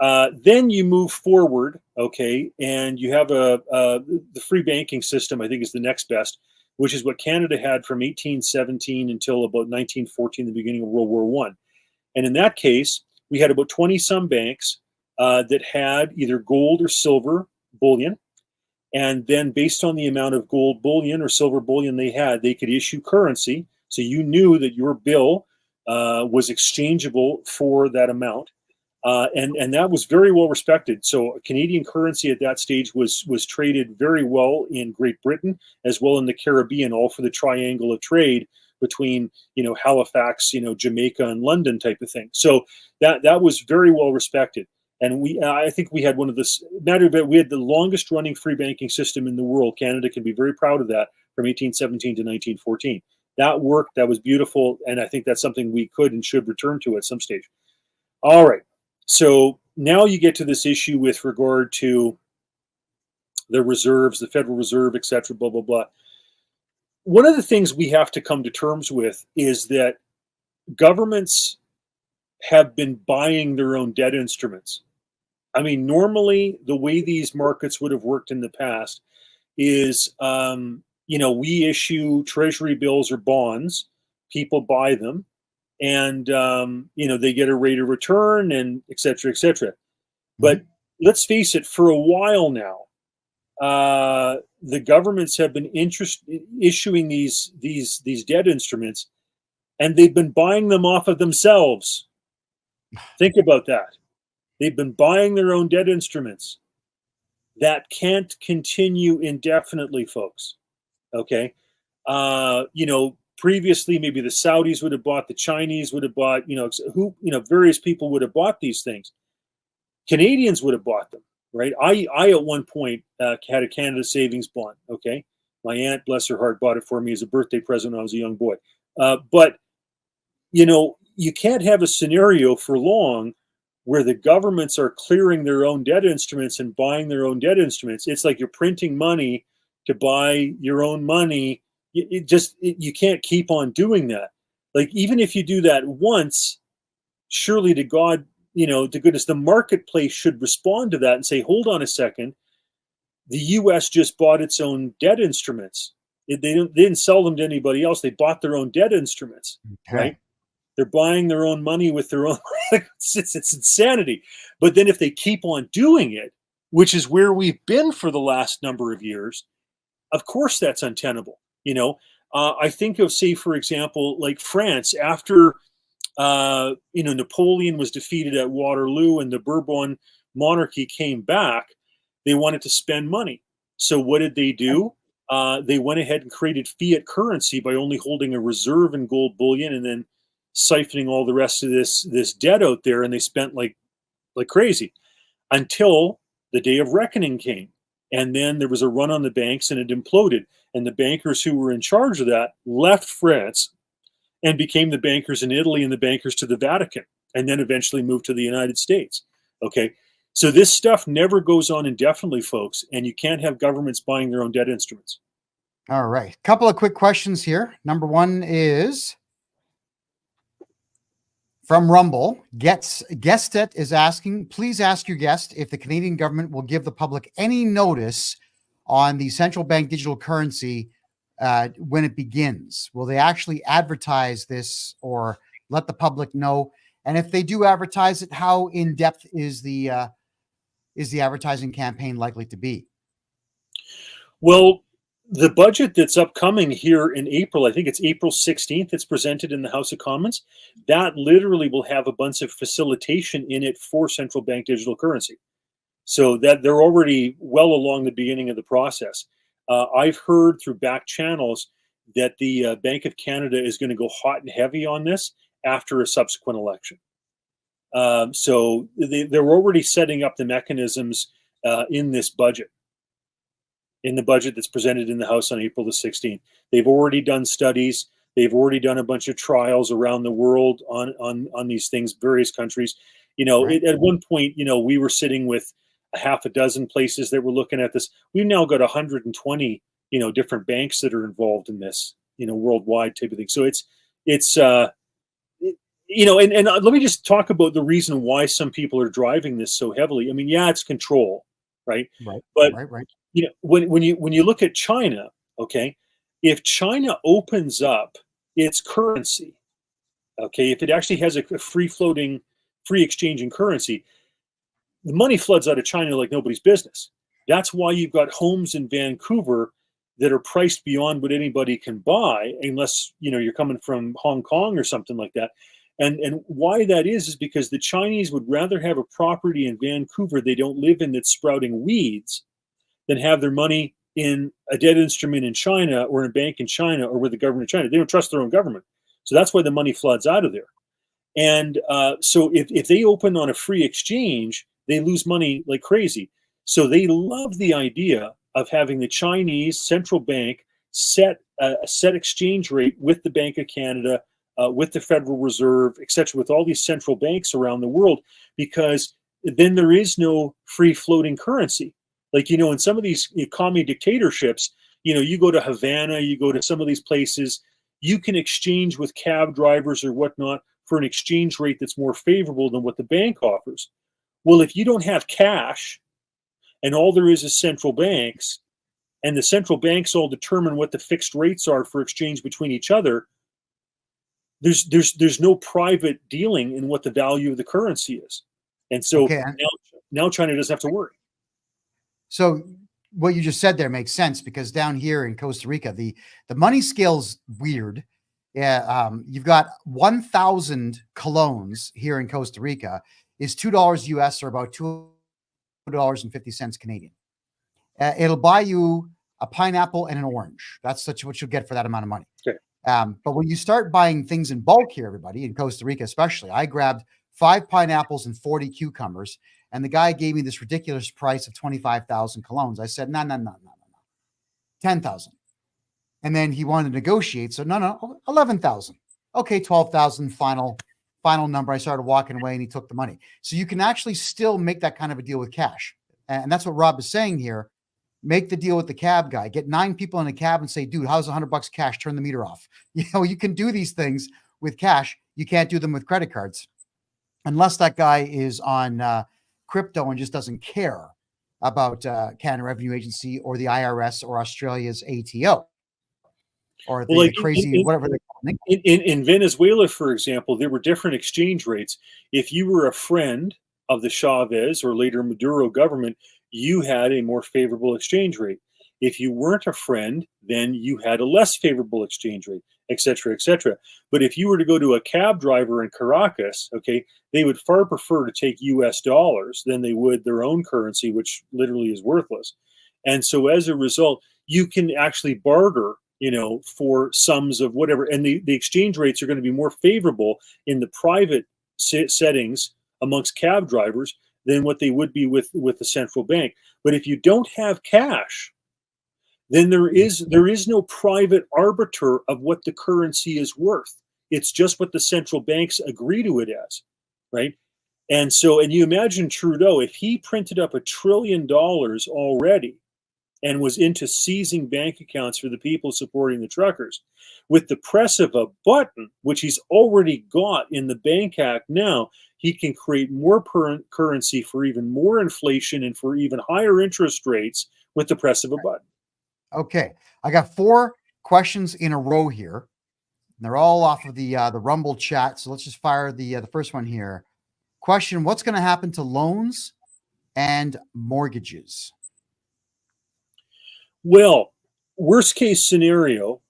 Then you move forward, okay, and you have the free banking system, I think, is the next best, which is what Canada had from 1817 until about 1914, the beginning of World War I. And in that case, we had about 20-some banks that had either gold or silver bullion. And then based on the amount of gold bullion or silver bullion they had, they could issue currency. So you knew that your bill was exchangeable for that amount. And that was very well respected. So Canadian currency at that stage was traded very well in Great Britain, as well in the Caribbean, all for the triangle of trade between, Halifax, Jamaica and London type of thing. So that was very well respected. And I think we had we had the longest running free banking system in the world. Canada can be very proud of that, from 1817 to 1914. That worked. That was beautiful. And I think that's something we could and should return to at some stage. All right. So now you get to this issue with regard to the reserves, the Federal Reserve, et cetera, blah, blah, blah. One of the things we have to come to terms with is that governments have been buying their own debt instruments. I mean, normally the way these markets would have worked in the past is, we issue treasury bills or bonds, people buy them, and they get a rate of return, and et cetera, et cetera. But let's face it, for a while now, the governments have been issuing these debt instruments, and they've been buying them off of themselves. Think about that. They've been buying their own debt instruments. That can't continue indefinitely, folks. Okay. Previously, maybe the Saudis would have bought, the Chinese would have bought, various people would have bought these things. Canadians would have bought them, right? I at one point had a Canada Savings bond. Okay. My aunt, bless her heart, bought it for me as a birthday present when I was a young boy. But you can't have a scenario for long where the governments are clearing their own debt instruments and buying their own debt instruments. It's like you're printing money to buy your own money. You can't keep on doing that. Like, even if you do that once, surely to God, to goodness, the marketplace should respond to that and say, hold on a second. The U.S. just bought its own debt instruments. They didn't sell them to anybody else. They bought their own debt instruments, right? They're buying their own money with their own. It's insanity. But then if they keep on doing it, which is where we've been for the last number of years, of course that's untenable. I think of, say, for example, like France, after Napoleon was defeated at Waterloo and the Bourbon monarchy came back, they wanted to spend money. So what did they do? They went ahead and created fiat currency by only holding a reserve in gold bullion and then siphoning all the rest of this debt out there, and they spent like crazy until the day of reckoning came. And then there was a run on the banks and it imploded. And the bankers who were in charge of that left France and became the bankers in Italy and the bankers to the Vatican, and then eventually moved to the United States. Okay. So this stuff never goes on indefinitely, folks, and you can't have governments buying their own debt instruments.
All right. Couple of quick questions here. Number one is from Rumble. Guestet is asking, please ask your guest if the Canadian government will give the public any notice on the central bank digital currency when it begins. Will they actually advertise this or let the public know? And if they do advertise it, how in depth is the advertising campaign likely to be?
Well, the budget that's upcoming here in April, I think it's April 16th, it's presented in the House of Commons. That literally will have a bunch of facilitation in it for central bank digital currency. So that they're already well along the beginning of the process. I've heard through back channels that the Bank of Canada is going to go hot and heavy on this after a subsequent election. So they're already setting up the mechanisms in this budget, in the budget that's presented in the House on April the 16th. They've already done studies. They've already done a bunch of trials around the world on these things, various countries.
Right.
At one point, we were sitting with a half a dozen places that were looking at this. We've now got 120, different banks that are involved in this, worldwide type of thing. So and let me just talk about the reason why some people are driving this so heavily. I mean, yeah, it's control, right?
Right.
But
Right.
when you look at China, okay, if China opens up its currency, okay, if it actually has a free exchanging currency, the money floods out of China like nobody's business. That's why you've got homes in Vancouver that are priced beyond what anybody can buy, unless you're coming from Hong Kong or something like that. And why that is because the Chinese would rather have a property in Vancouver they don't live in that's sprouting weeds than have their money in a debt instrument in China or in a bank in China or with the government of China. They don't trust their own government. So that's why the money floods out of there. And so if they open on a free exchange, they lose money like crazy. So they love the idea of having the Chinese central bank set a set exchange rate with the Bank of Canada, with the Federal Reserve, etc., with all these central banks around the world, because then there is no free floating currency. Like, in some of these commie dictatorships, you go to Havana, you go to some of these places, you can exchange with cab drivers or whatnot for an exchange rate that's more favorable than what the bank offers. Well, if you don't have cash and all there is central banks, and the central banks all determine what the fixed rates are for exchange between each other, there's no private dealing in what the value of the currency is. And so
Okay.
now China doesn't have to worry.
So what you just said there makes sense, because down here in Costa Rica, the money scale's weird. Yeah, you've got 1,000 colones here in Costa Rica is $2 US, or about $2.50 Canadian. It'll buy you a pineapple and an orange. That's what you'll get for that amount of money.
Okay.
But when you start buying things in bulk here, everybody, in Costa Rica especially, I grabbed 5 pineapples and 40 cucumbers, and the guy gave me this ridiculous price of 25,000 colognes. I said, no, 10,000. And then he wanted to negotiate. So no, 11,000. Okay, 12,000 final number. I started walking away and he took the money. So you can actually still make that kind of a deal with cash. And that's what Rob is saying here. Make the deal with the cab guy. Get 9 people in a cab and say, dude, how's $100 cash? Turn the meter off. You can do these things with cash. You can't do them with credit cards, unless that guy is on crypto and just doesn't care about Canada Revenue Agency or the IRS or Australia's ATO. Or the crazy, whatever they call it.
In Venezuela, for example, there were different exchange rates. If you were a friend of the Chavez or later Maduro government, you had a more favorable exchange rate. If you weren't a friend, then you had a less favorable exchange rate, et cetera, et cetera. But if you were to go to a cab driver in Caracas, okay, they would far prefer to take US dollars than they would their own currency, which literally is worthless. And so as a result, you can actually barter for sums of whatever. And the exchange rates are going to be more favorable in the private settings amongst cab drivers than what they would be with the central bank. But if you don't have cash, then there is no private arbiter of what the currency is worth. It's just what the central banks agree to it as, right? And you imagine Trudeau, if he printed up $1 trillion already, and was into seizing bank accounts for the people supporting the truckers, with the press of a button, which he's already got in the Bank Act now, he can create more currency for even more inflation and for even higher interest rates with the press of a button.
Okay, I got 4 questions in a row here. They're all off of the Rumble chat, so let's just fire the first one here. Question: what's going to happen to loans and mortgages?
Well, worst case scenario,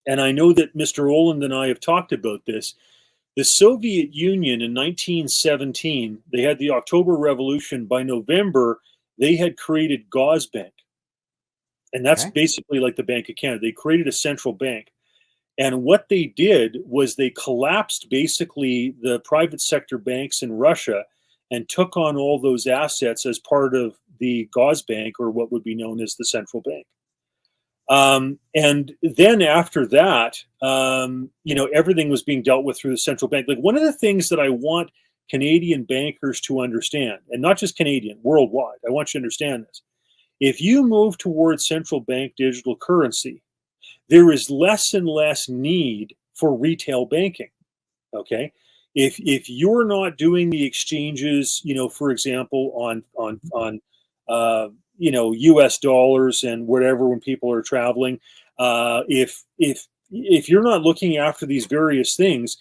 and I know that Mr. Oland and I have talked about this. The Soviet Union in 1917, they had the October Revolution. By November, they had created Gazbank. And that's
Okay.
basically like the Bank of Canada. They created a central bank. And what they did was they collapsed basically the private sector banks in Russia and took on all those assets as part of the Gazbank, or what would be known as the central bank. And then after that, everything was being dealt with through the central bank. Like, one of the things that I want Canadian bankers to understand, and not just Canadian, worldwide, I want you to understand this. If you move towards central bank digital currency, there is less and less need for retail banking. Okay. If you're not doing the exchanges, for example, on U.S. dollars and whatever when people are traveling, if you're not looking after these various things,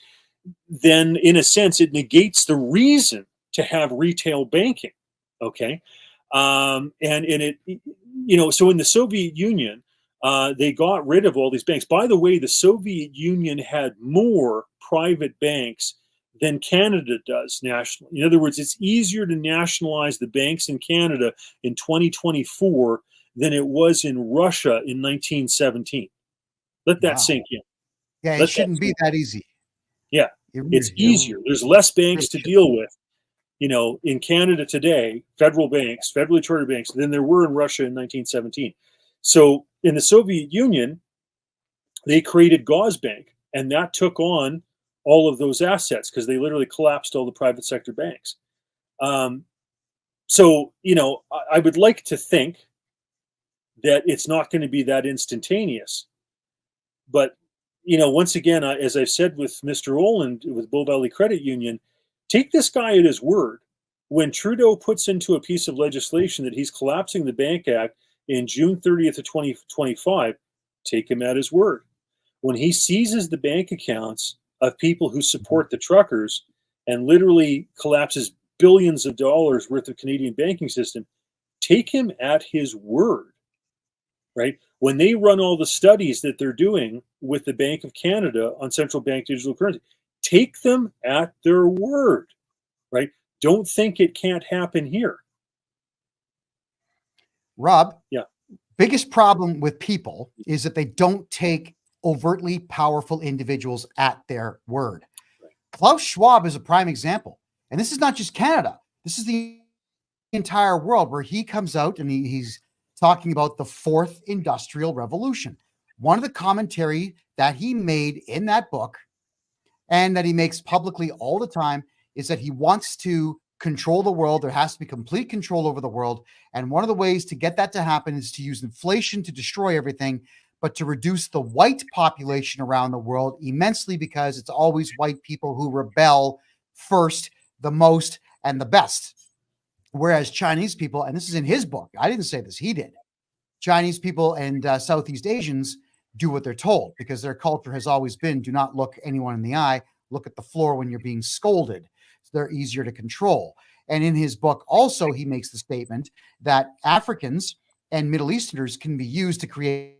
then in a sense it negates the reason to have retail banking. Okay, and it, so in the Soviet Union, they got rid of all these banks. By the way, the Soviet Union had more private banks than Canada does nationally. In other words, it's easier to nationalize the banks in Canada in 2024 than it was in Russia in 1917. Let that
Wow.
sink in.
Yeah, it
Let that
shouldn't be
sink
that easy.
in. Yeah, it's easier. There's less banks to deal with, in Canada today, federal banks, federally chartered banks, than there were in Russia in 1917. So in the Soviet Union, they created Gazbank, and that took on all of those assets because they literally collapsed all the private sector banks. So, I would like to think that it's not going to be that instantaneous. But, once again, as I've said with Mr. Oland, with Bow Valley Credit Union, take this guy at his word. When Trudeau puts into a piece of legislation that he's collapsing the Bank Act in June 30th of 2025, take him at his word. When he seizes the bank accounts of people who support the truckers and literally collapses billions of dollars worth of Canadian banking system, take him at his word, right? When they run all the studies that they're doing with the Bank of Canada on central bank digital currency, take them at their word, right? Don't think it can't happen here.
Rob,
Yeah.
biggest problem with people is that they don't take overtly powerful individuals at their word. Klaus Schwab is a prime example. And this is not just Canada. This is the entire world, where he comes out and he's talking about the fourth industrial revolution. One of the commentary that he made in that book, and that he makes publicly all the time, is that he wants to control the world. There has to be complete control over the world. And one of the ways to get that to happen is to use inflation to destroy everything, but to reduce the white population around the world immensely, because it's always white people who rebel first, the most, and the best. Whereas Chinese people, and this is in his book, I didn't say this, he did. Chinese people and Southeast Asians do what they're told, because their culture has always been, do not look anyone in the eye, look at the floor when you're being scolded. So they're easier to control. And in his book also, he makes the statement that Africans and Middle Easterners can be used to create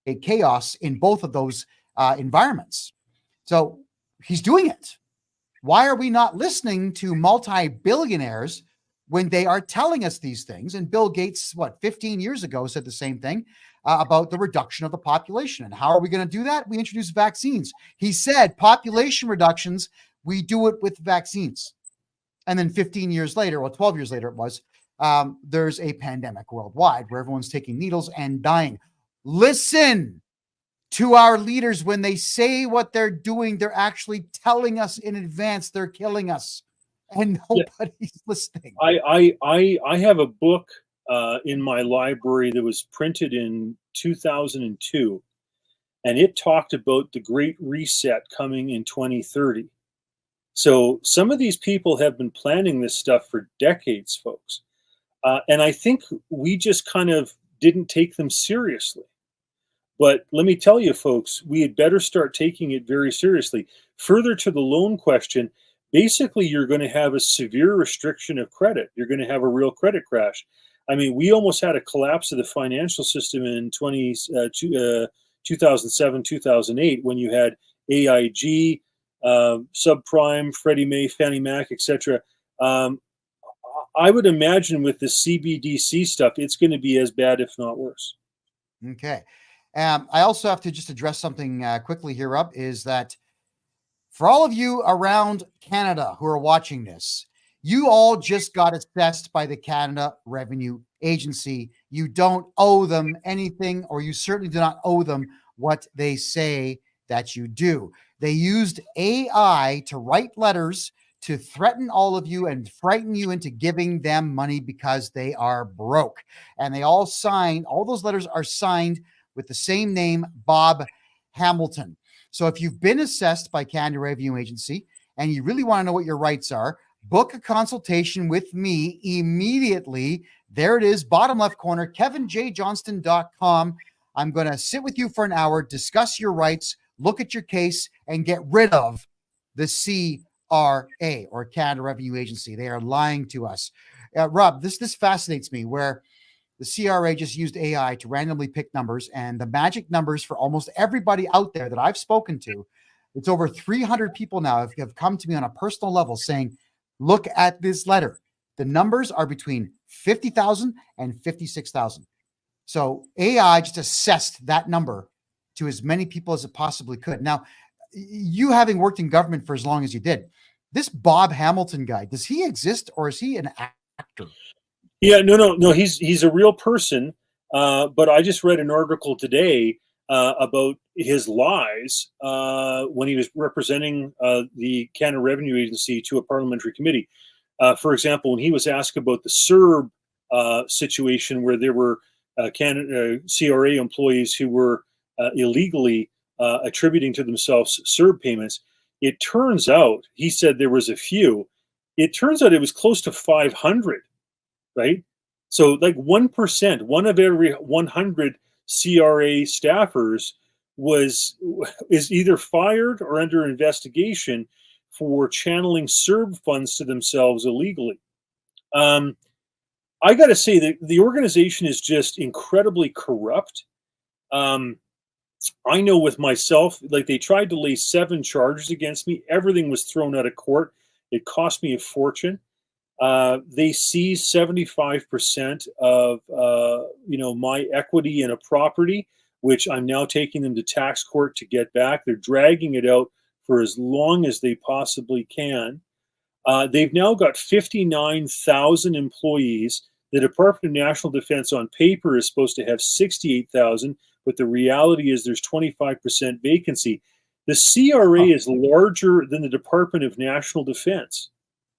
a chaos in both of those environments. So he's doing it. Why are we not listening to multi-billionaires when they are telling us these things? And Bill Gates, 15 years ago, said the same thing about the reduction of the population. And how are we going to do that? We introduce vaccines. He said population reductions, we do it with vaccines. And then 15 years later, 12 years later it was, there's a pandemic worldwide where everyone's taking needles and dying. Listen to our leaders. When they say what they're doing, they're actually telling us in advance they're killing us, and nobody's listening.
I have a book in my library that was printed in 2002, and it talked about the Great Reset coming in 2030. So some of these people have been planning this stuff for decades, folks. And I think we just kind of didn't take them seriously. But let me tell you, folks, we had better start taking it very seriously. Further to the loan question, basically, you're going to have a severe restriction of credit. You're going to have a real credit crash. I mean, we almost had a collapse of the financial system in 2007, 2008, when you had AIG, subprime, Freddie Mae, Fannie Mac, etc. I would imagine with the CBDC stuff, it's going to be as bad, if not worse.
Okay. I also have to just address something quickly here, Rob, is that for all of you around Canada who are watching this, you all just got assessed by the Canada Revenue Agency. You don't owe them anything, or you certainly do not owe them what they say that you do. They used AI to write letters to threaten all of you and frighten you into giving them money because they are broke. And they all those letters are signed with the same name, Bob Hamilton. So if you've been assessed by Canada Revenue Agency and you really want to know what your rights are, book a consultation with me immediately. There it is, bottom left corner, kevinjjohnston.com. I'm going to sit with you for an hour, discuss your rights, look at your case, and get rid of the CRA, or Canada Revenue Agency. They are lying to us. Rob, this fascinates me, where the CRA just used AI to randomly pick numbers, and the magic numbers for almost everybody out there that I've spoken to, it's over 300 people now have come to me on a personal level saying, look at this letter. The numbers are between 50,000 and 56,000. So AI just assessed that number to as many people as it possibly could. Now, you having worked in government for as long as you did, this Bob Hamilton guy, does he exist, or is he an actor?
Yeah, no. He's a real person. But I just read an article today about his lies when he was representing the Canada Revenue Agency to a parliamentary committee. For example, when he was asked about the CERB situation, where there were Canada CRA employees who were illegally attributing to themselves CERB payments, it turns out, he said there was a few. It turns out it was close to 500. Right? So like 1%, one of every 100 CRA staffers is either fired or under investigation for channeling CERB funds to themselves illegally. I got to say that the organization is just incredibly corrupt. I know with myself, like, they tried to lay 7 charges against me. Everything was thrown out of court. It cost me a fortune. They seized 75% of my equity in a property, which I'm now taking them to tax court to get back. They're dragging it out for as long as they possibly can. They've now got 59,000 employees. The Department of National Defense on paper is supposed to have 68,000, but the reality is there's 25% vacancy. The CRA is larger than the Department of National Defense.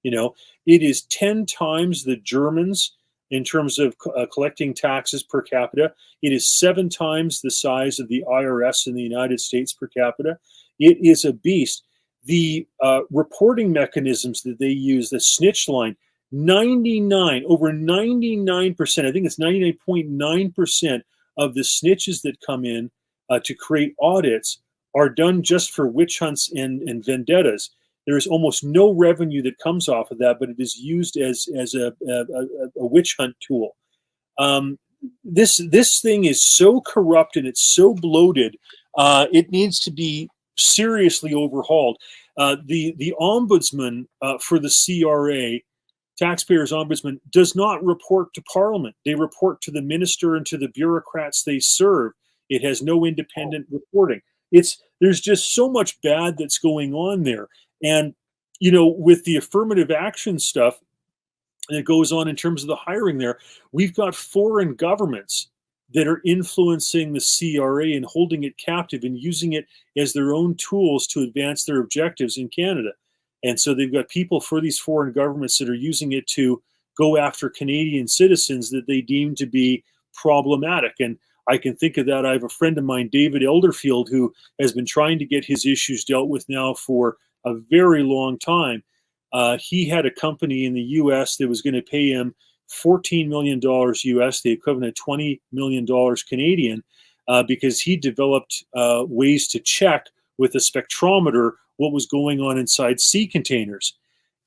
It is 10 times the Germans in terms of collecting taxes per capita. It is 7 times the size of the IRS in the United States per capita. It is a beast. The reporting mechanisms that they use, the snitch line, over 99%, I think it's 99.9% of the snitches that come in to create audits are done just for witch hunts and vendettas. There is almost no revenue that comes off of that, but it is used as a witch hunt tool. This thing is so corrupt and it's so bloated. It needs to be seriously overhauled. The ombudsman for the CRA, Taxpayers Ombudsman, does not report to Parliament. They report to the minister and to the bureaucrats they serve. It has no independent reporting. There's just so much bad that's going on there. And, with the affirmative action stuff that goes on in terms of the hiring there, we've got foreign governments that are influencing the CRA and holding it captive and using it as their own tools to advance their objectives in Canada. And so they've got people for these foreign governments that are using it to go after Canadian citizens that they deem to be problematic. And I can think of that. I have a friend of mine, David Elderfield, who has been trying to get his issues dealt with now for a very long time. He had a company in the U.S. that was going to pay him $14 million U.S., the equivalent of $20 million Canadian, because he developed ways to check with a spectrometer what was going on inside sea containers.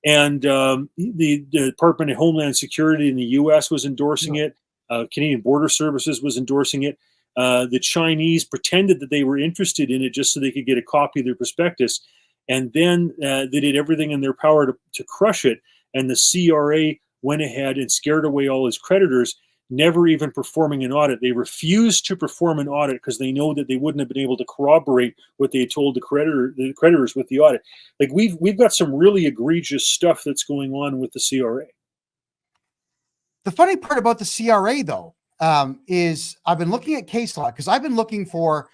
And the Department of Homeland Security in the U.S. was endorsing it. Canadian Border Services was endorsing it. The Chinese pretended that they were interested in it just so they could get a copy of their prospectus. And then they did everything in their power to crush it. And the CRA went ahead and scared away all his creditors, never even performing an audit. They refused to perform an audit because they know that they wouldn't have been able to corroborate what they had told the creditors with the audit. Like we've got some really egregious stuff that's going on with the CRA.
The funny part about the CRA, though, is I've been looking at case law because I've been looking for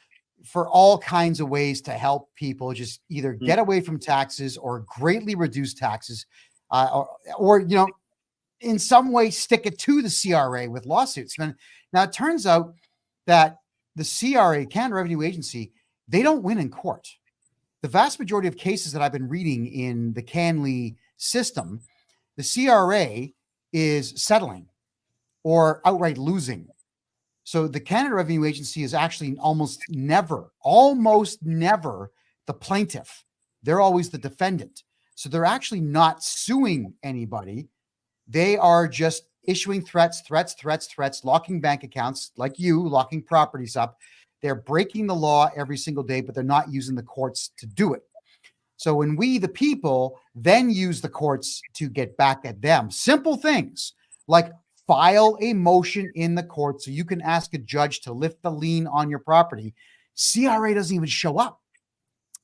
all kinds of ways to help people just either get away from taxes or greatly reduce taxes, or you know, in some way stick it to the CRA with lawsuits. Now it turns out that the CRA, Canada Revenue Agency, they don't win in court. The vast majority of cases that I've been reading in the CanLII system, the CRA is settling or outright losing. So the Canada Revenue Agency is actually almost never the plaintiff. They're always the defendant. So they're actually not suing anybody. They are just issuing threats, locking bank accounts like you, locking properties up. They're breaking the law every single day, but they're not using the courts to do it. So when we, the people, then use the courts to get back at them, simple things like file a motion in the court so you can ask a judge to lift the lien on your property. CRA doesn't even show up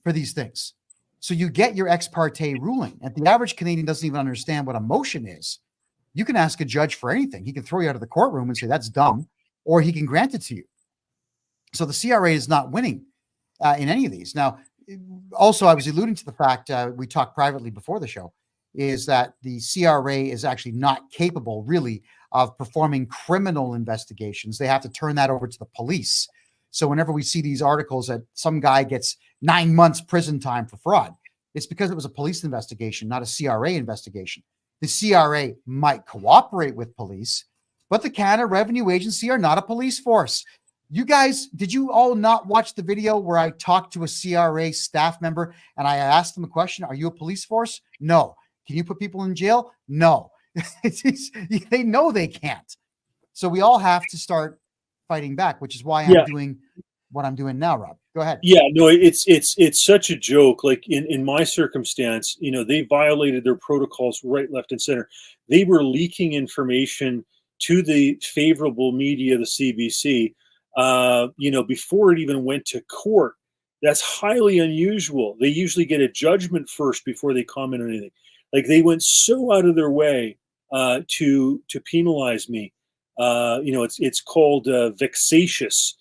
for these things. So you get your ex parte ruling. And the average Canadian doesn't even understand what a motion is. You can ask a judge for anything. He can throw you out of the courtroom and say, that's dumb, or he can grant it to you. So the CRA is not winning in any of these. Now, also, I was alluding to the fact we talked privately before the show, is that the CRA is actually not capable really of performing criminal investigations. They have to turn that over to the police. So whenever we see these articles that some guy gets 9 months prison time for fraud, it's because it was a police investigation, not a CRA investigation. The CRA might cooperate with police, but the Canada Revenue Agency are not a police force. You guys, did you all not watch the video where I talked to a CRA staff member and I asked them a question? Are you a police force? No. Can you put people in jail? No. They know they can't. So we all have to start fighting back, which is why I'm doing what I'm doing now, Rob. Go ahead.
Yeah, no, it's such a joke. Like in my circumstance, you know, they violated their protocols right, left, and center. They were leaking information to the favorable media, the CBC, you know, before it even went to court. That's highly unusual. They usually get a judgment first before they comment on anything. Like they went so out of their way to penalize me. You know, it's called vexatious.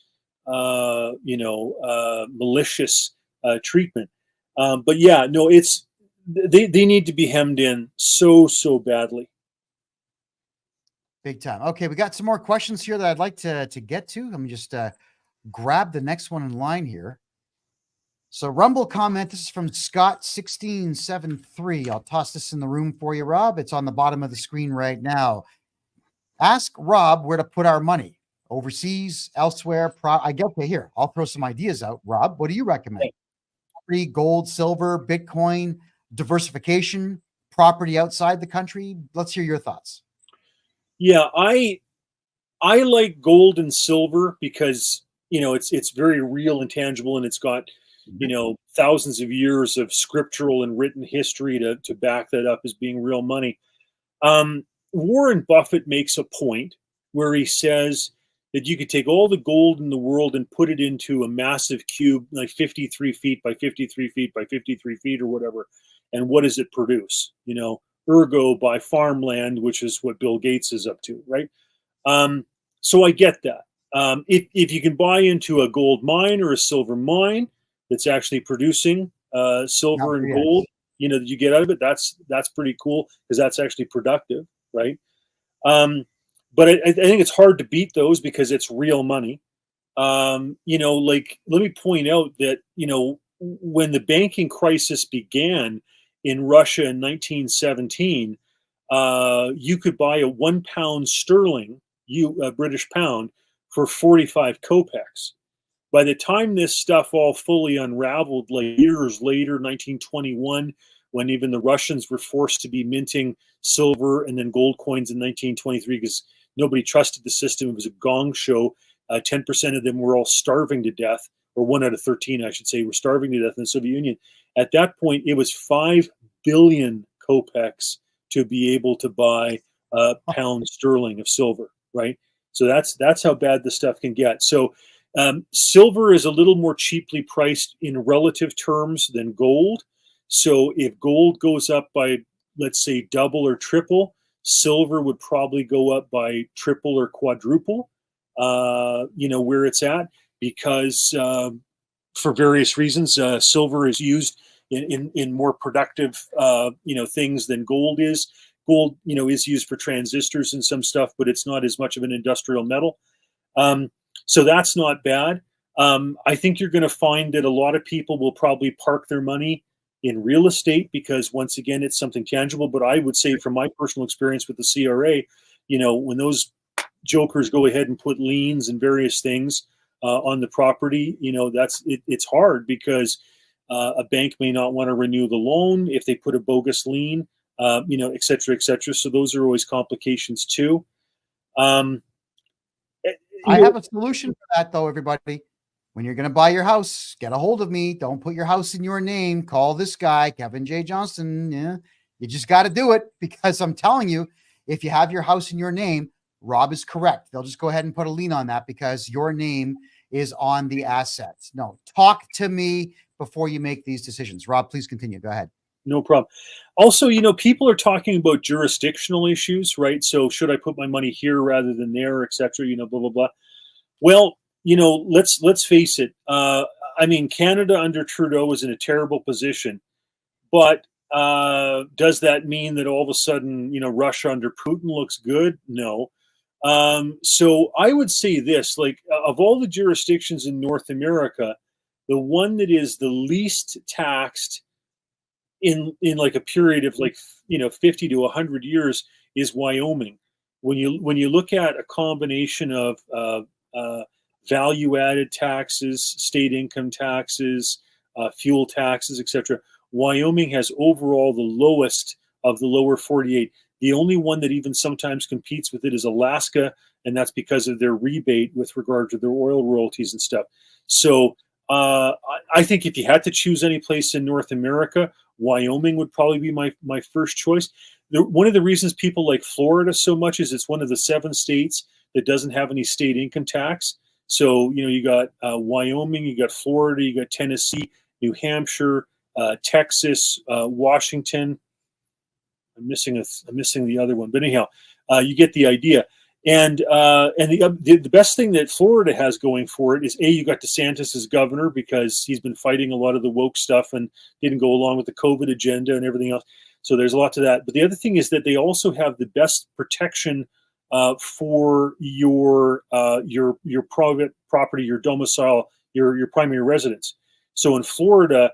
Malicious treatment. But yeah, no, they need to be hemmed in so badly.
Big time. Okay, we got some more questions here that I'd like to get to. Let me just grab the next one in line here. So Rumble comment, this is from Scott1673. I'll toss this in the room for you, Rob. It's on the bottom of the screen right now. Ask Rob where to put our money. Overseas, elsewhere. I get to here. I'll throw some ideas out. Rob, what do you recommend? Property, gold, silver, Bitcoin, diversification, property outside the country. Let's hear your thoughts.
Yeah, I like gold and silver because, you know, it's very real and tangible, and it's got, you know, thousands of years of scriptural and written history to back that up as being real money. Warren Buffett makes a point where he says that you could take all the gold in the world and put it into a massive cube, like 53 feet by 53 feet by 53 feet or whatever. And what does it produce? You know, ergo by farmland, which is what Bill Gates is up to, right? So I get that. If you can buy into a gold mine or a silver mine that's actually producing silver and gold, you know, that you get out of it, that's pretty cool because that's actually productive, right? But I think it's hard to beat those because it's real money. You know, like, let me point out that, you know, when the banking crisis began in Russia in 1917, you could buy a £1 sterling, British pound, for 45 kopecks. By the time this stuff all fully unraveled, like years later, 1921, when even the Russians were forced to be minting silver and then gold coins in 1923 because nobody trusted the system. It was a gong show. 10% of them were all starving to death, or 1 out of 13, I should say, were starving to death in the Soviet Union. At that point, it was 5 billion kopecks to be able to buy a pound sterling of silver, right? So that's how bad the stuff can get. So silver is a little more cheaply priced in relative terms than gold. So if gold goes up by, let's say, double or triple, silver would probably go up by triple or quadruple, where it's at, because for various reasons, silver is used in more productive, things than gold is. Gold, is used for transistors and some stuff, but it's not as much of an industrial metal. So that's not bad. I think you're going to find that a lot of people will probably park their money in real estate because, once again, it's something tangible. But I would say, from my personal experience with the CRA, when those jokers go ahead and put liens and various things on the property, it's hard because a bank may not want to renew the loan if they put a bogus lien, et cetera, et cetera. So those are always complications too.
I have a solution for that, though, everybody. When you're going to buy your house, get a hold of me. Don't put your house in your name. Call this guy, Kevin J. Johnston. Yeah, you just got to do it, because I'm telling you, if you have your house in your name, Rob is correct. They'll just go ahead and put a lien on that because your name is on the assets. No, talk to me before you make these decisions. Rob, please continue. Go ahead.
No problem. Also, people are talking about jurisdictional issues, right? So should I put my money here rather than there, et cetera, blah, blah, blah. Well, let's face it. Canada under Trudeau is in a terrible position, but does that mean that all of a sudden, Russia under Putin looks good? No. So I would say this, like, of all the jurisdictions in North America, the one that is the least taxed in like a period of 50 to 100 years is Wyoming. When you look at a combination of value added taxes, state income taxes, fuel taxes, etc., Wyoming has overall the lowest of the lower 48. The only one that even sometimes competes with it is Alaska, and that's because of their rebate with regard to their oil royalties and stuff. So I think if you had to choose any place in North America, Wyoming would probably be my first choice. One of the reasons people like Florida so much is it's one of the 7 states that doesn't have any state income tax. So, you got Wyoming, you got Florida, you got Tennessee, New Hampshire, Texas, Washington. I'm missing the other one, but anyhow, you get the idea. And the best thing that Florida has going for it is, you got DeSantis as governor because he's been fighting a lot of the woke stuff and didn't go along with the COVID agenda and everything else. So there's a lot to that. But the other thing is that they also have the best protection for your private property, your domicile, your primary residence. So in Florida,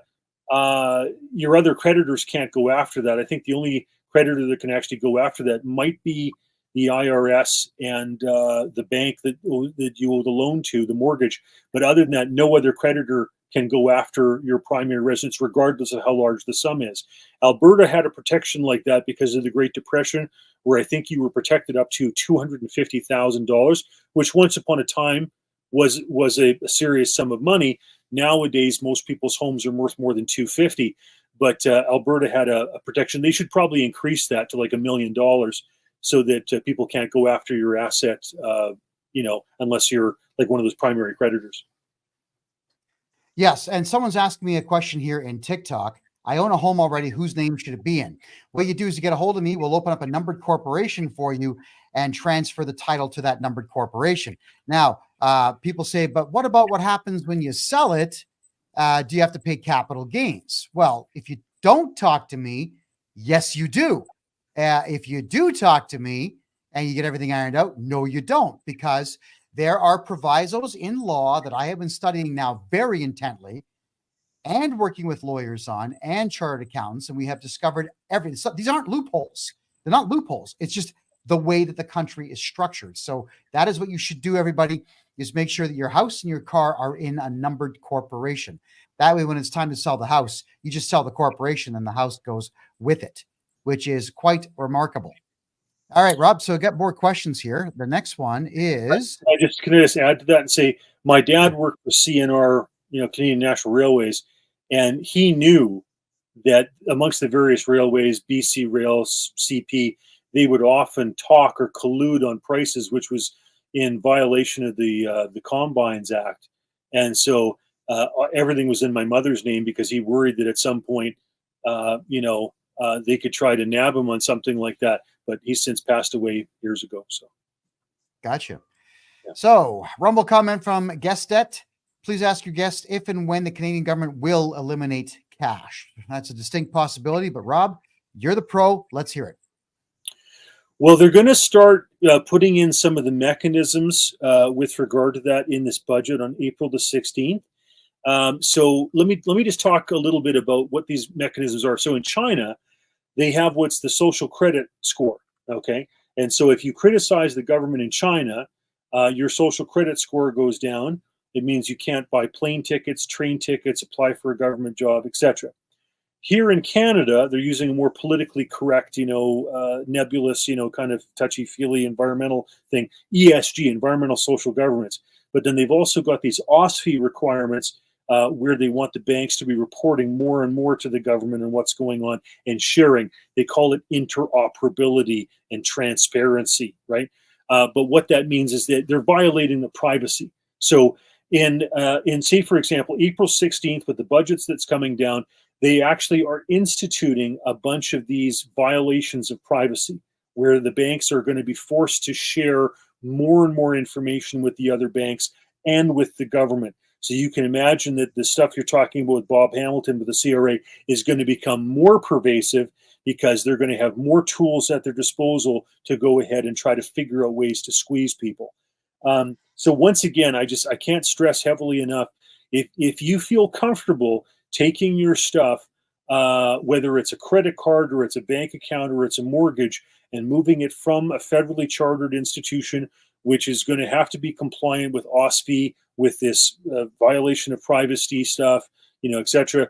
your other creditors can't go after that. I think the only creditor that can actually go after that might be the IRS and the bank that you owe the loan to, the mortgage. But other than that, no other creditor can go after your primary residence, regardless of how large the sum is. Alberta had a protection like that because of the Great Depression, where I think you were protected up to $250,000, which once upon a time was a serious sum of money. Nowadays, most people's homes are worth more than $250,000, but Alberta had a protection. They should probably increase that to like $1 million so that people can't go after your assets, unless you're like one of those primary creditors.
Yes, and someone's asking me a question here in TikTok. I own a home already. Whose name should it be in? What you do is you get a hold of me. We'll open up a numbered corporation for you and transfer the title to that numbered corporation. Now, people say, but what about what happens when you sell it? Do you have to pay capital gains? Well, if you don't talk to me, yes, you do. If you do talk to me and you get everything ironed out, no, you don't, because there are provisos in law that I have been studying now very intently and working with lawyers on and chartered accountants, and we have discovered everything. So these aren't loopholes. They're not loopholes. It's just the way that the country is structured. So that is what you should do, everybody, is make sure that your house and your car are in a numbered corporation. That way, when it's time to sell the house, you just sell the corporation and the house goes with it, which is quite remarkable. All right, Rob. So I got more questions here. The next one is
Can I just add to that and say my dad worked for CNR, Canadian National Railways, and he knew that amongst the various railways, BC Rail, CP, they would often talk or collude on prices, which was in violation of the Combines Act. And so everything was in my mother's name because he worried that at some point, they could try to nab him on something like that. But he's since passed away years ago. So,
gotcha.
Yeah.
So, Rumble comment from Guestet. Please ask your guest if and when the Canadian government will eliminate cash. That's a distinct possibility. But Rob, you're the pro. Let's hear it.
Well, they're going to start putting in some of the mechanisms with regard to that in this budget on April the 16th. So let me just talk a little bit about what these mechanisms are. So in China, they have what's the social credit score. Okay, and so if you criticize the government in China, your social credit score goes down. It means you can't buy plane tickets, train tickets, apply for a government job, etc. Here in Canada, they're using a more politically correct, nebulous, kind of touchy-feely environmental thing, ESG, environmental social governance. But then they've also got these OSFI requirements where they want the banks to be reporting more and more to the government and what's going on and sharing. They call it interoperability and transparency, right? But what that means is that they're violating the privacy. So in say, for example, April 16th, with the budgets that's coming down, they actually are instituting a bunch of these violations of privacy where the banks are going to be forced to share more and more information with the other banks and with the government. So you can imagine that the stuff you're talking about with Bob Hamilton with the CRA is going to become more pervasive because they're going to have more tools at their disposal to go ahead and try to figure out ways to squeeze people. So once again, I can't stress heavily enough, if you feel comfortable taking your stuff, whether it's a credit card or it's a bank account or it's a mortgage, and moving it from a federally chartered institution, which is going to have to be compliant with OSFI, with this violation of privacy stuff, et cetera,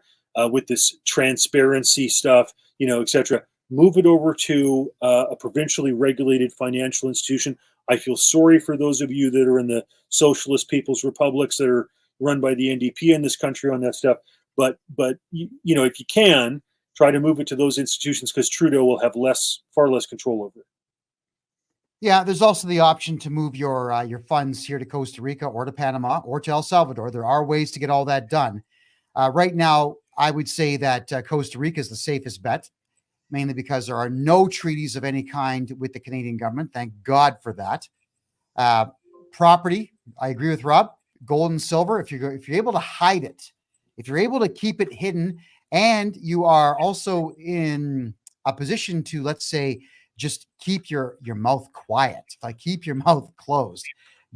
with this transparency stuff, et cetera, move it over to a provincially regulated financial institution. I feel sorry for those of you that are in the socialist people's republics that are run by the NDP in this country on that stuff. But if you can, try to move it to those institutions because Trudeau will have far less control over it.
Yeah, there's also the option to move your funds here to Costa Rica or to Panama or to El Salvador. There are ways to get all that done. Right now, I would say that Costa Rica is the safest bet, mainly because there are no treaties of any kind with the Canadian government. Thank God for that. Property, I agree with Rob. Gold and silver, if you're able to hide it, if you're able to keep it hidden, and you are also in a position to, let's say, just keep your mouth quiet, like keep your mouth closed.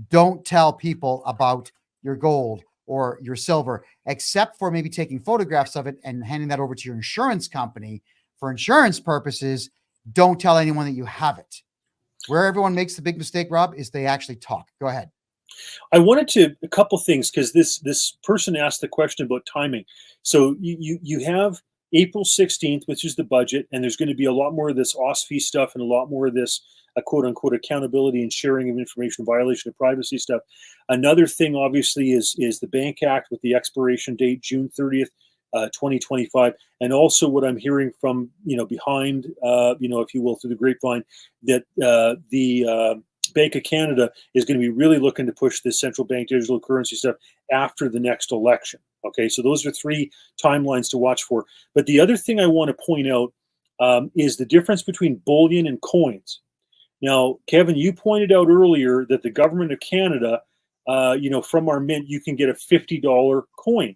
Don't tell people about your gold or your silver, except for maybe taking photographs of it and handing that over to your insurance company for insurance purposes. Don't tell anyone that you have it. Where everyone makes the big mistake, Rob, is they actually talk. Go ahead.
I wanted a couple things, because this person asked the question about timing. So you have April 16th, which is the budget, and there's going to be a lot more of this OSFI stuff and a lot more of this quote unquote accountability and sharing of information, violation of privacy stuff. Another thing, obviously, is the Bank Act with the expiration date June 30th, 2025, and also what I'm hearing from behind, if you will, through the grapevine, that the Bank of Canada is going to be really looking to push this central bank digital currency stuff after the next election. Okay, so those are three timelines to watch for. But the other thing I want to point out is the difference between bullion and coins. Now, Kevin, you pointed out earlier that the government of Canada, from our mint, you can get a $50 coin,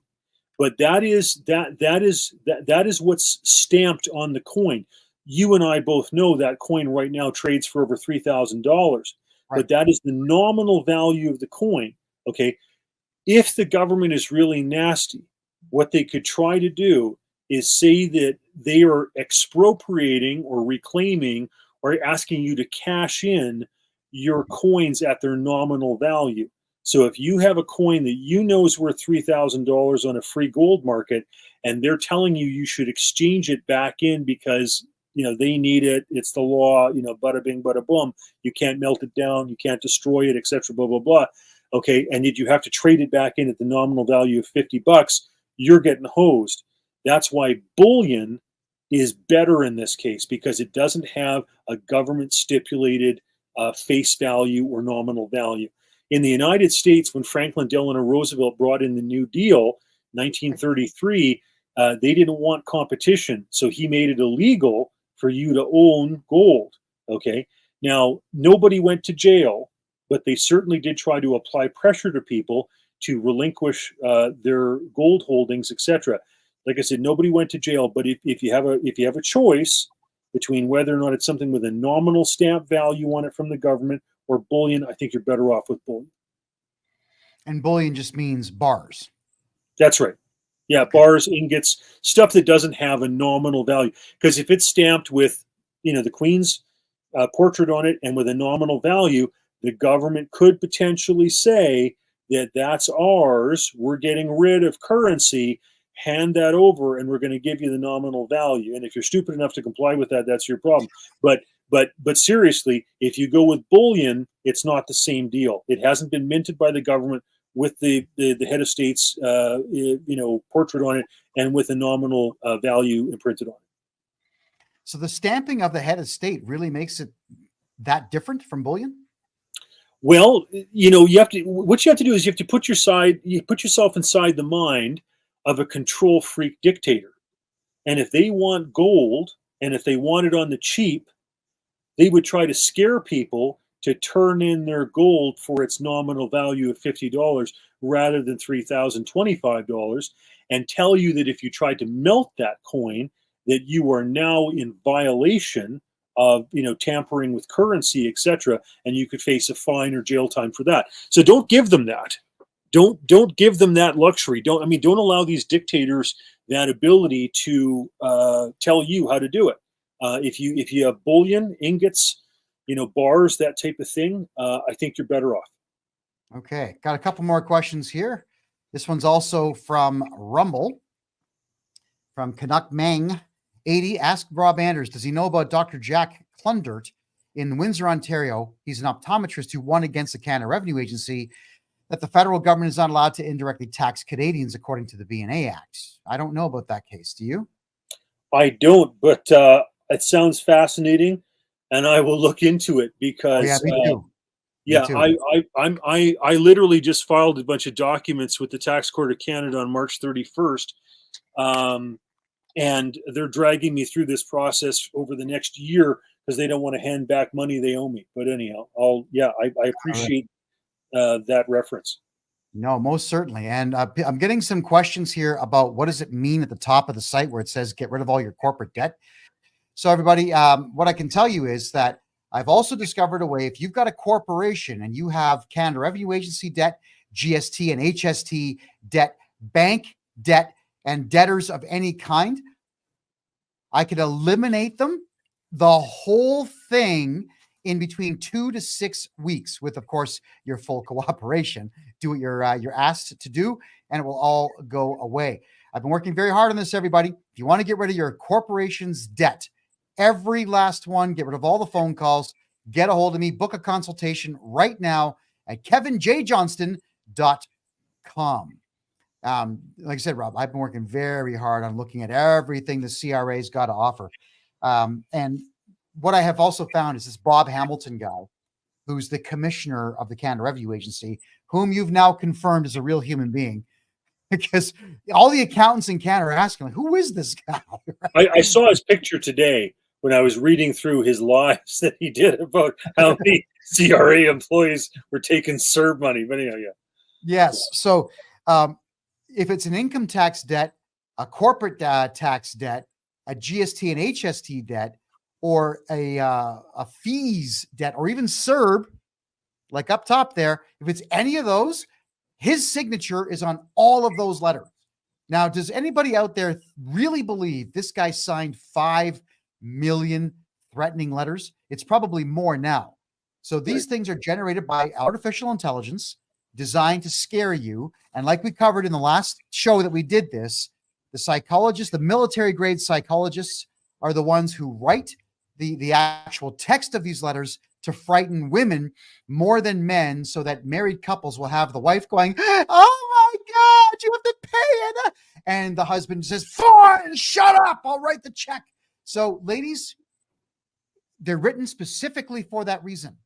but that is what's stamped on the coin. You and I both know that coin right now trades for over $3,000, right, but that is the nominal value of the coin. Okay, if the government is really nasty, what they could try to do is say that they are expropriating or reclaiming or asking you to cash in your coins at their nominal value. So if you have a coin that you know is worth $3,000 on a free gold market, and they're telling you you should exchange it back in because they need it, it's the law, bada bing, bada boom, you can't melt it down, you can't destroy it, etc., blah blah blah. Okay, and yet you have to trade it back in at the nominal value of $50, you're getting hosed. That's why bullion is better in this case, because it doesn't have a government stipulated face value or nominal value. In the United States, when Franklin Delano Roosevelt brought in the New Deal, 1933, they didn't want competition, so he made it illegal for you to own gold. Okay, now nobody went to jail, but they certainly did try to apply pressure to people to relinquish their gold holdings, etc. Like I said, nobody went to jail, but if you have a choice between whether or not it's something with a nominal stamp value on it from the government or bullion, I think you're better off with bullion.
And bullion just means bars.
That's right. Yeah, okay. Bars, ingots, stuff that doesn't have a nominal value. Because if it's stamped with, the Queen's portrait on it and with a nominal value, the government could potentially say that that's ours. We're getting rid of currency. Hand that over, and we're going to give you the nominal value. And if you're stupid enough to comply with that, that's your problem. But seriously, if you go with bullion, it's not the same deal. It hasn't been minted by the government with the head of state's portrait on it and with a nominal value imprinted on it.
So the stamping of the head of state really makes it that different from bullion?
Well, you have to. What you have to do is you have to put yourself inside the mind of a control freak dictator. And if they want gold, and if they want it on the cheap, they would try to scare people to turn in their gold for its nominal value of $50 rather than $3,025, and tell you that if you tried to melt that coin, that you are now in violation of tampering with currency, etc., and you could face a fine or jail time for that. So don't give them that. Don't give them that luxury. Don't allow these dictators that ability to tell you how to do it. If you have bullion, ingots, bars, that type of thing, I think you're better off.
Okay, got a couple more questions here. This one's also from Rumble, from Canuck Mang 80. Ask Rob Anders, does he know about Dr. Jack Klundert in Windsor, Ontario? He's an optometrist who won against the Canada Revenue Agency that the federal government is not allowed to indirectly tax Canadians according to the B&A Act. I don't know about that case. Do you?
I don't, but it sounds fascinating, and I will look into it because
me too.
Yeah, I literally just filed a bunch of documents with the Tax Court of Canada on March 31st, and they're dragging me through this process over the next year because they don't want to hand back money they owe me. But anyhow, I appreciate that reference.
No, most certainly. And I'm getting some questions here about what does it mean at the top of the site where it says get rid of all your corporate debt. So everybody, what I can tell you is that I've also discovered a way, if you've got a corporation and you have Canada Revenue Agency debt, GST and HST debt, bank debt, and debtors of any kind, I could eliminate them, the whole thing, in between 2 to 6 weeks with, of course, your full cooperation. Do what you're asked to do, and it will all go away. I've been working very hard on this, everybody. If you want to get rid of your corporation's debt, every last one, get rid of all the phone calls, get a hold of me, book a consultation right now at kevinjjohnston.com. Like I said, Rob, I've been working very hard on looking at everything the CRA's got to offer. And what I have also found is this Bob Hamilton guy, who's the commissioner of the Canada Revenue Agency, whom you've now confirmed is a real human being, because all the accountants in Canada are asking, like, who is this guy?
I saw his picture today when I was reading through his lives that he did about how many CRA employees were taking CERB money. But anyhow, yeah.
Yes. So if it's an income tax debt, a corporate tax debt, a GST and HST debt, or a fees debt, or even CERB, like up top there, if it's any of those, his signature is on all of those letters. Now, does anybody out there really believe this guy signed 5 million threatening letters? It's probably more now. So these things are generated by artificial intelligence. designed to scare you. And like we covered in the last show that we did this, the psychologists, the military grade psychologists are the ones who write the actual text of these letters to frighten women more than men, so that married couples will have the wife going, "Oh my God, you have to pay it." And the husband says, "Fine, shut up. I'll write the check." So ladies, they're written specifically for that reason.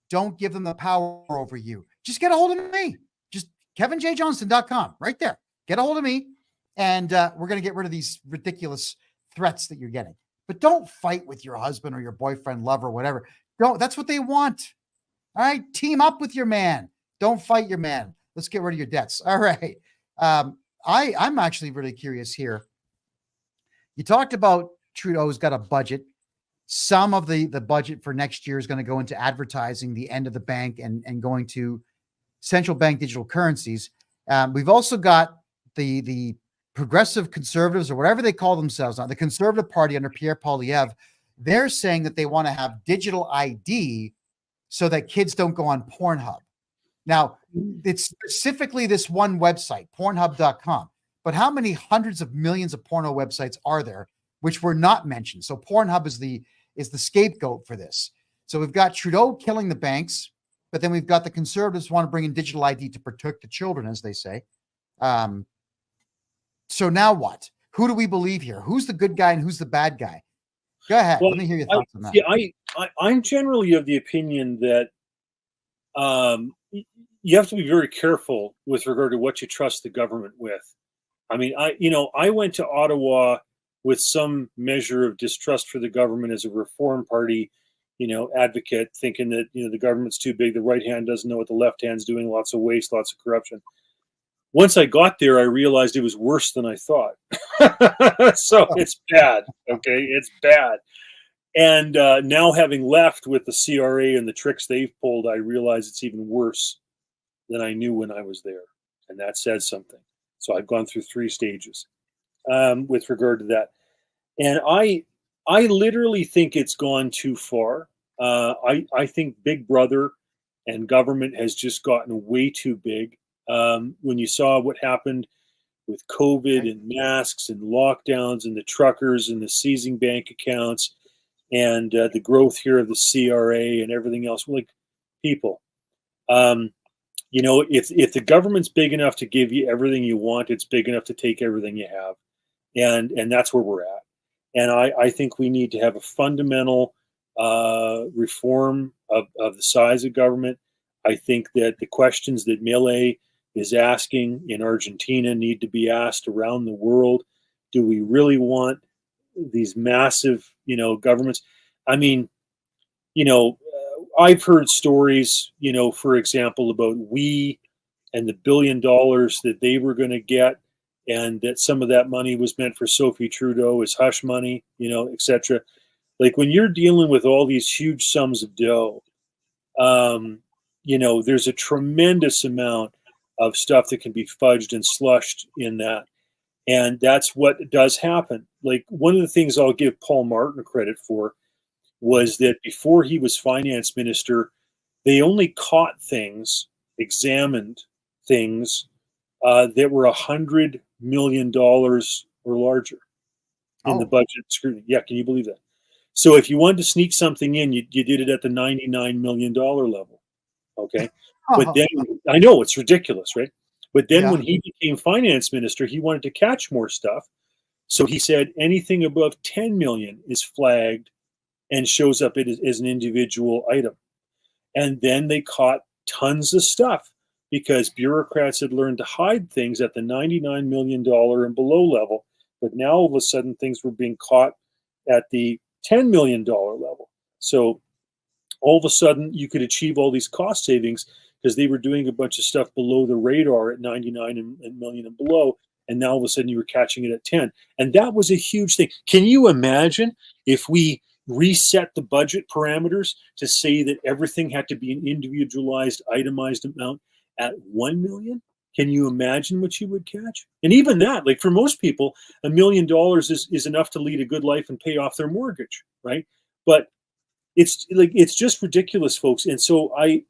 Don't give them the power over you. Just get a hold of me. Just kevinjjohnston.com right there. Get a hold of me. And we're going to get rid of these ridiculous threats that you're getting. But don't fight with your husband or your boyfriend, lover, whatever. Don't. That's what they want. All right. Team up with your man. Don't fight your man. Let's get rid of your debts. All right. I'm actually really curious here. You talked about Trudeau's got a budget. Some of the budget for next year is going to go into advertising, the end of the bank, and going to central bank digital currencies. We've also got the progressive conservatives, or whatever they call themselves now, the Conservative Party under Pierre Poilievre. They're saying that they want to have digital ID so that kids don't go on Pornhub. Now, it's specifically this one website, Pornhub.com. But how many hundreds of millions of porno websites are there which were not mentioned? So Pornhub is the scapegoat for this. So we've got Trudeau killing the banks, but then we've got the conservatives want to bring in digital ID to protect the children, as they say. So now what? Who do we believe here? Who's the good guy and who's the bad guy? Go ahead.
Well,
let me hear your thoughts on that.
Yeah, I'm generally of the opinion that you have to be very careful with regard to what you trust the government with. I mean, I went to Ottawa with some measure of distrust for the government as a Reform Party, advocate, thinking that, the government's too big. The right hand doesn't know what the left hand's doing. Lots of waste, lots of corruption. Once I got there, I realized it was worse than I thought. So it's bad. Okay. It's bad. And now, having left with the CRA and the tricks they've pulled, I realize it's even worse than I knew when I was there. And that says something. So I've gone through 3 stages with regard to that. And I literally think it's gone too far. I think Big Brother and government has just gotten way too big. When you saw what happened with COVID and masks and lockdowns and the truckers and the seizing bank accounts and the growth here of the CRA and everything else, like, people, if the government's big enough to give you everything you want, it's big enough to take everything you have. And that's where we're at. And I think we need to have a fundamental reform of the size of government. I think that the questions that Milei is asking in Argentina need to be asked around the world. Do we really want these massive, governments? I mean, I've heard stories, for example, about WE and the $1 billion that they were going to get, and that some of that money was meant for Sophie Trudeau as hush money, etc. Like, when you're dealing with all these huge sums of dough, there's a tremendous amount of stuff that can be fudged and slushed in that. And that's what does happen. Like, one of the things I'll give Paul Martin credit for was that before he was finance minister, they only caught things, examined things that were $100 million or larger in the budget scrutiny. Yeah, can you believe that? So if you wanted to sneak something in, you did it at the $99 million level. Okay. But then, I know it's ridiculous, right? But then when he became finance minister, he wanted to catch more stuff. So he said anything above 10 million is flagged and shows up as an individual item. And then they caught tons of stuff because bureaucrats had learned to hide things at the $99 million and below level. But now all of a sudden things were being caught at the $10 million level. So all of a sudden you could achieve all these cost savings because they were doing a bunch of stuff below the radar at 99 million and below. And now all of a sudden you were catching it at 10. And that was a huge thing. Can you imagine if we reset the budget parameters to say that everything had to be an individualized, itemized amount at 1 million? Can you imagine what you would catch? And even that, like, for most people, $1 million is enough to lead a good life and pay off their mortgage, right? But it's just ridiculous, folks. And so I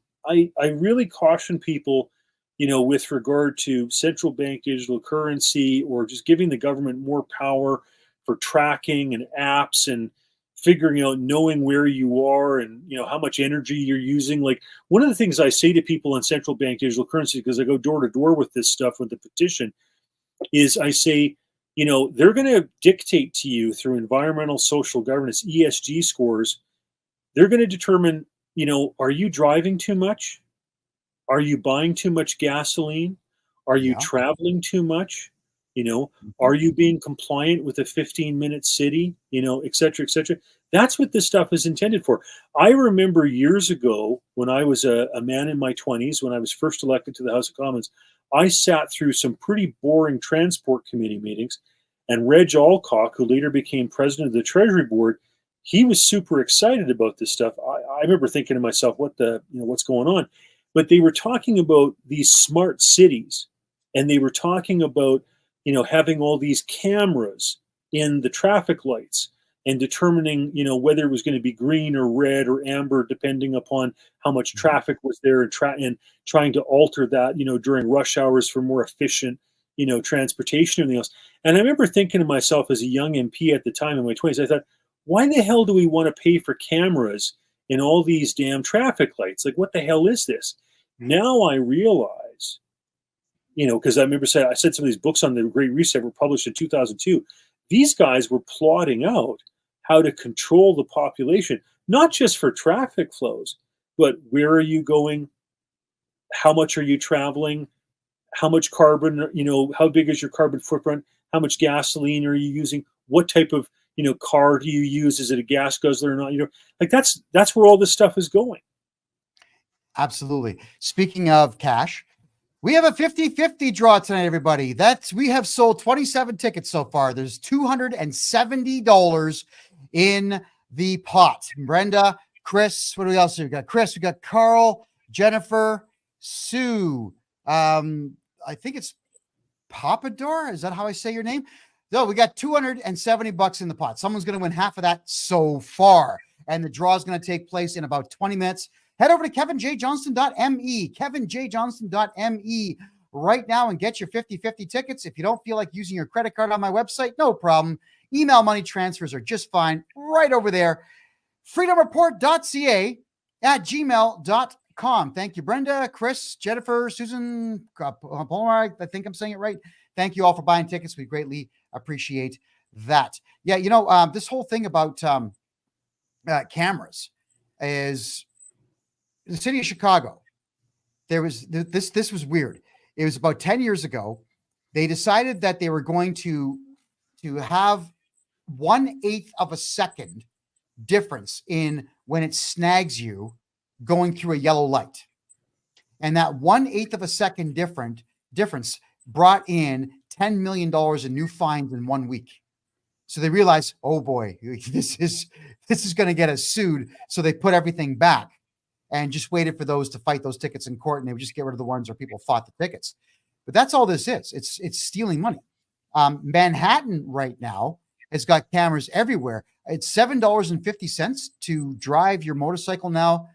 really caution people with regard to central bank digital currency, or just giving the government more power for tracking and apps and figuring out, knowing where you are and, how much energy you're using. Like, one of the things I say to people on central bank digital currency, because I go door to door with this stuff with the petition, is I say, they're going to dictate to you through environmental social governance, ESG scores. They're going to determine, are you driving too much? Are you buying too much gasoline? Are you
Yeah.
traveling too much?
Mhm.
Are you being compliant with a 15-minute city? Et cetera, et cetera. That's what this stuff is intended for. I remember years ago when I was a man in my 20s, when I was first elected to the House of Commons, I sat through some pretty boring transport committee meetings, and Reg Alcock, who later became president of the Treasury Board, he was super excited about this stuff. I remember thinking to myself, what's going on? But they were talking about these smart cities, and they were talking about, having all these cameras in the traffic lights and determining, whether it was going to be green or red or amber, depending upon how much traffic was there, and trying to alter that, during rush hours for more efficient, transportation and everything else. And I remember thinking to myself as a young MP at the time in my 20s, I thought, why the hell do we want to pay for cameras in all these damn traffic lights? Like, what the hell is this? Now I realize, because I remember I said some of these books on the Great Reset were published in 2002. These guys were plotting out how to control the population, not just for traffic flows, but where are you going? How much are you traveling? How much carbon, how big is your carbon footprint? How much gasoline are you using? What type of, car do you use? Is it a gas guzzler or not? Like that's where all this stuff is going.
Absolutely. Speaking of cash, we have a 50-50 draw tonight, everybody. We have sold 27 tickets so far. There's $270 in the pot. Brenda, Chris, what else we got? Chris, we got Carl, Jennifer, Sue. I think it's Papador. Is that how I say your name? No, we got $270 in the pot. Someone's going to win half of that so far. And the draw is going to take place in about 20 minutes. Head over to kevinjjohnston.me, kevinjjohnston.me right now and get your 50-50 tickets. If you don't feel like using your credit card on my website, no problem. Email money transfers are just fine right over there. freedomreport.ca@gmail.com. Thank you, Brenda, Chris, Jennifer, Susan, Palmer. I think I'm saying it right. Thank you all for buying tickets. We greatly appreciate that. Yeah, this whole thing about cameras is the city of Chicago. There was this was weird. It was about 10 years ago. They decided that they were going to have 1/8 of a second difference in when it snags you going through a yellow light. And that 1/8 of a second difference brought in $10 million in new fines in 1 week. So they realized, oh boy, this is going to get us sued. So they put everything back and just waited for those to fight those tickets in court, and they would just get rid of the ones where people fought the tickets. But that's all this is. It's stealing money. Manhattan right now has got cameras everywhere. It's $7.50 to drive your motorcycle now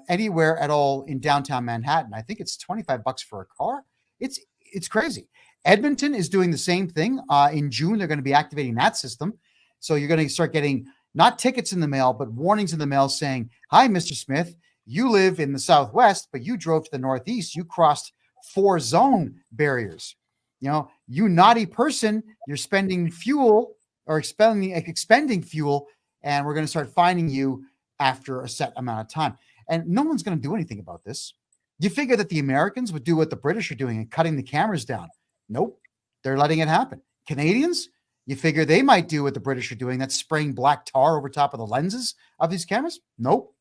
anywhere at all in downtown Manhattan. I think it's $25 for a car. It's crazy. Edmonton is doing the same thing. In June, they're going to be activating that system. So you're going to start getting not tickets in the mail, but warnings in the mail saying, hi, Mr. Smith, you live in the Southwest, but you drove to the Northeast. You crossed 4 zone barriers. You naughty person, you're spending fuel or expending fuel, and we're going to start fining you after a set amount of time. And no one's going to do anything about this. You figure that the Americans would do what the British are doing and cutting the cameras down. Nope. They're letting it happen. Canadians, you figure they might do what the British are doing. That's spraying black tar over top of the lenses of these cameras. Nope.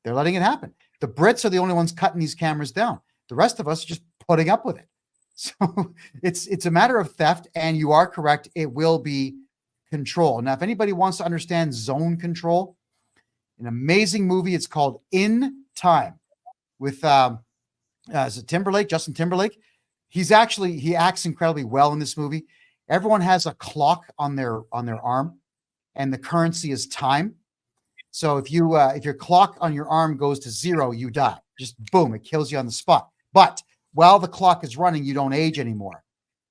They're letting it happen. The Brits are the only ones cutting these cameras down. The rest of us are just putting up with it. So it's a matter of theft, and you are correct. It will be control. Now, if anybody wants to understand zone control, an amazing movie. It's called In Time with is it Timberlake, Justin Timberlake. He acts incredibly well in this movie. Everyone has a clock on their arm, and the currency is time. So if your clock on your arm goes to 0, you die. Just boom, it kills you on the spot. But while the clock is running, you don't age anymore.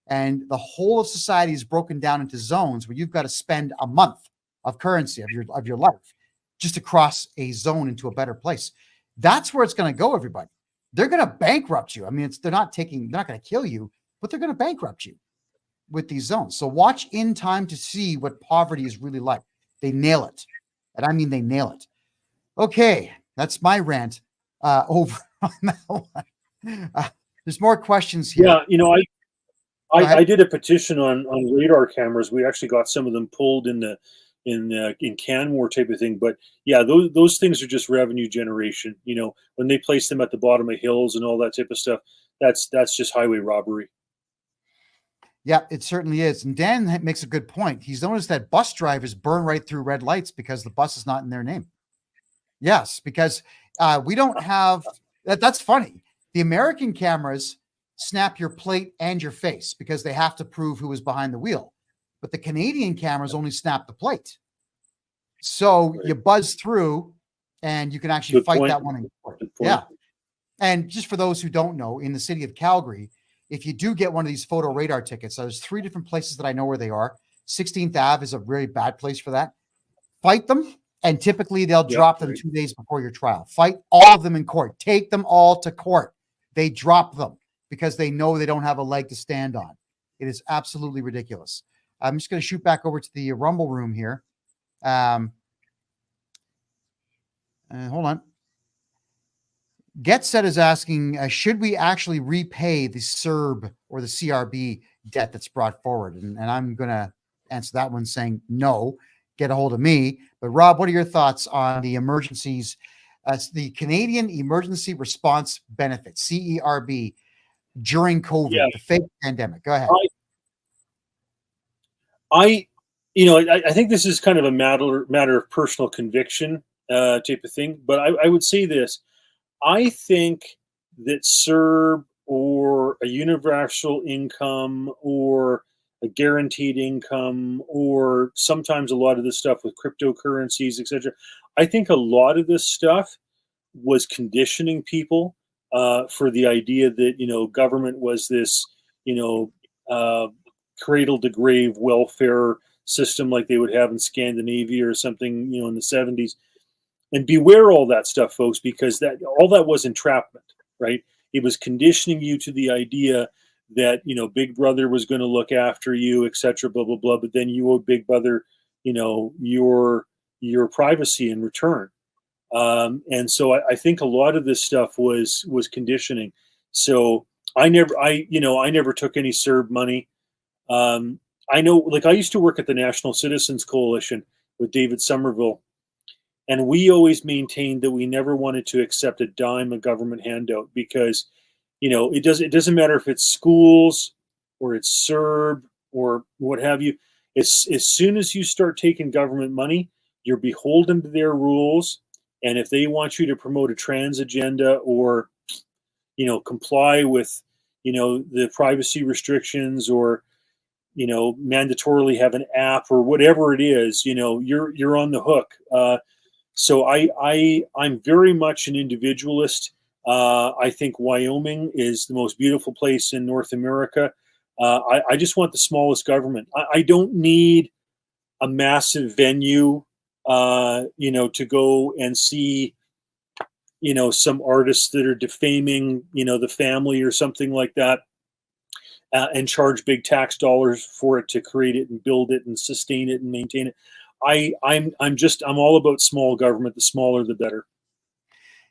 And the whole of society is broken down into zones where you've got to spend a month of currency of your life just to cross a zone into a better place. That's where it's going to go, everybody. They're going to bankrupt you. I mean, they're not going to kill you, but they're going to bankrupt you with these zones. So watch in time to see what poverty is really like. They nail it. And I mean, they nail it. Okay. That's my rant over on that one. There's more questions here.
Yeah. You know, I did a petition on radar cameras. We actually got some of them pulled in Canmore type of thing. But yeah, those things are just revenue generation. You know, when they place them at the bottom of hills and all that type of stuff, that's just highway robbery.
Yeah, it certainly is. And Dan makes a good point. He's noticed that bus drivers burn right through red lights because the bus is not in their name. Yes, because we don't have that. That's funny. The American cameras snap your plate and your face because they have to prove who was behind the wheel. But the Canadian cameras only snap the plate. So right. You buzz through and you can actually fight that one in court. Yeah. And just for those who don't know, in the city of Calgary, if you do get one of these photo radar tickets, there's 3 different places that I know where they are. 16th Ave is a very bad place for that. Fight them, and typically they'll drop them 2 days before your trial. Fight all of them in court. Take them all to court. They drop them because they know they don't have a leg to stand on. It is absolutely ridiculous. I'm just going to shoot back over to the Rumble room here. Hold on. Get Set is asking, should we actually repay the CERB or the CRB debt that's brought forward? And I'm going to answer that one saying no, get a hold of me. But Rob, what are your thoughts on the emergencies, the Canadian Emergency Response Benefit, CERB, during COVID, the fake pandemic? Go ahead.
I think this is kind of a matter of personal conviction type of thing. But I would say this. I think that CERB or a universal income or a guaranteed income or sometimes a lot of this stuff with cryptocurrencies, etc. I think a lot of this stuff was conditioning people for the idea that, you know, government was this, you know, cradle to grave welfare system like they would have in Scandinavia or something, you know, in the 70s. And beware all that stuff, folks, because all that was entrapment, right? It was conditioning you to the idea that, you know, Big Brother was going to look after you, et cetera, blah, blah, blah. But then you owed Big Brother, you know, your privacy in return. And so I think a lot of this stuff was conditioning. So I never took any CERB money. I know, like, I used to work at the National Citizens Coalition with David Somerville. And we always maintained that we never wanted to accept a dime of government handout because, you know, it doesn't matter if it's schools or it's CERB or what have you. As soon as you start taking government money, you're beholden to their rules. And if they want you to promote a trans agenda or, you know, comply with, you know, the privacy restrictions or, you know, mandatorily have an app or whatever it is, you know, you're on the hook. So I'm very much an individualist. I think Wyoming is the most beautiful place in North America. I just want the smallest government. I don't need a massive venue, you know, to go and see, you know, some artists that are defaming, you know, the family or something like that, and charge big tax dollars for it to create it and build it and sustain it and maintain it. I'm all about small government. The smaller, the better.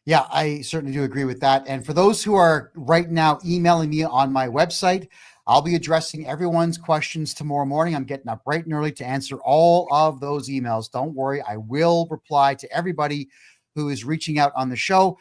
Yeah, I certainly do agree with that. And for those who are right now emailing me on my website, I'll be addressing everyone's questions tomorrow morning. I'm getting up bright and early to answer all of those emails. Don't worry, I will reply to everybody who is reaching out on the show.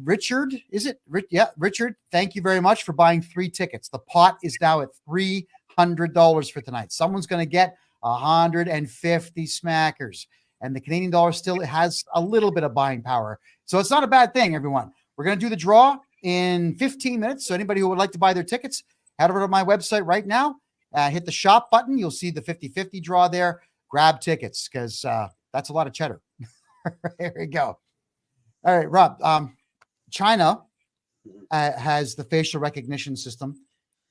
Richard, is it? Yeah, Richard, thank you very much for buying 3 tickets. The pot is now at $300 for tonight. Someone's going to get 150 smackers, and the Canadian dollar still has a little bit of buying power. So it's not a bad thing, everyone. We're going to do the draw in 15 minutes. So anybody who would like to buy their tickets, head over to my website right now, hit the shop button. You'll see the 50-50 draw there. Grab tickets because that's a lot of cheddar. There we go. All right, Rob. China has the facial recognition system.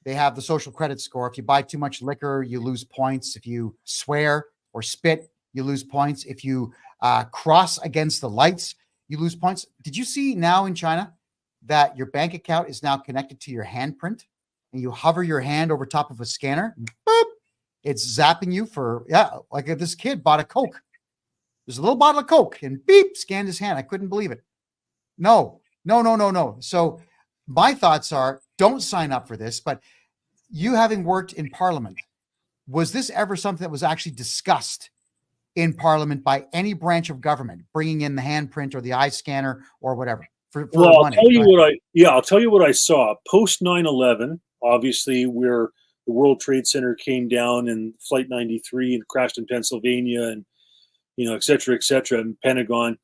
They have the social credit score. If you buy too much liquor, you lose points. If you swear or spit, you lose points. If you cross against the lights, you lose points. Did you see now in China that your bank account is now connected to your handprint, and you hover your hand over top of a scanner, boop, it's zapping you for, like if this kid bought a Coke. There's a little bottle of Coke and beep, scanned his hand. I couldn't believe it. No. So my thoughts are, don't sign up for this. But you having worked in Parliament, was this ever something that was actually discussed in Parliament by any branch of government, bringing in the handprint or the eye scanner or whatever?
I'll tell you what I saw post 9/11. Obviously, where the World Trade Center came down and Flight 93 and crashed in Pennsylvania, and et cetera, and Pentagon.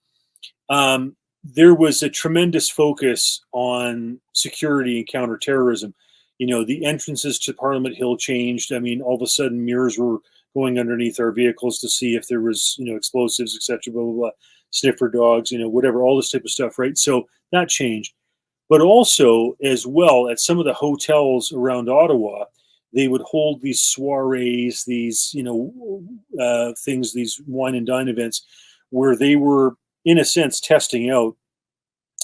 There was a tremendous focus on security and counterterrorism. The entrances to Parliament Hill changed. I mean, all of a sudden, mirrors were going underneath our vehicles to see if there was, explosives, et cetera, blah, blah, blah, sniffer dogs, whatever, all this type of stuff, right? So that changed. But also, as well, at some of the hotels around Ottawa, they would hold these soirees, these, things, these wine and dine events, where they were, in a sense, testing out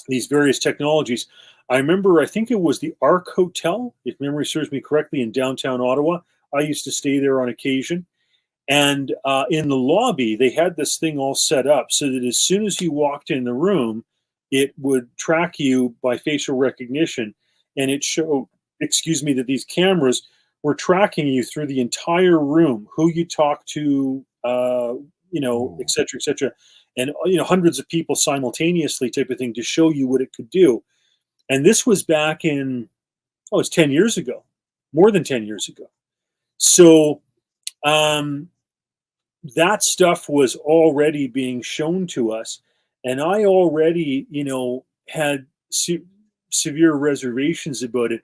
these various technologies. I remember, I think it was the Arc Hotel, if memory serves me correctly, in downtown Ottawa. I used to stay there on occasion. And in the lobby, they had this thing all set up so that as soon as you walked in the room, it would track you by facial recognition. And it showed, that these cameras were tracking you through the entire room, who you talk to, et cetera, and, hundreds of people simultaneously type of thing to show you what it could do. And this was back in, it's 10 years ago, more than 10 years ago. So that stuff was already being shown to us. And I already, had severe reservations about it.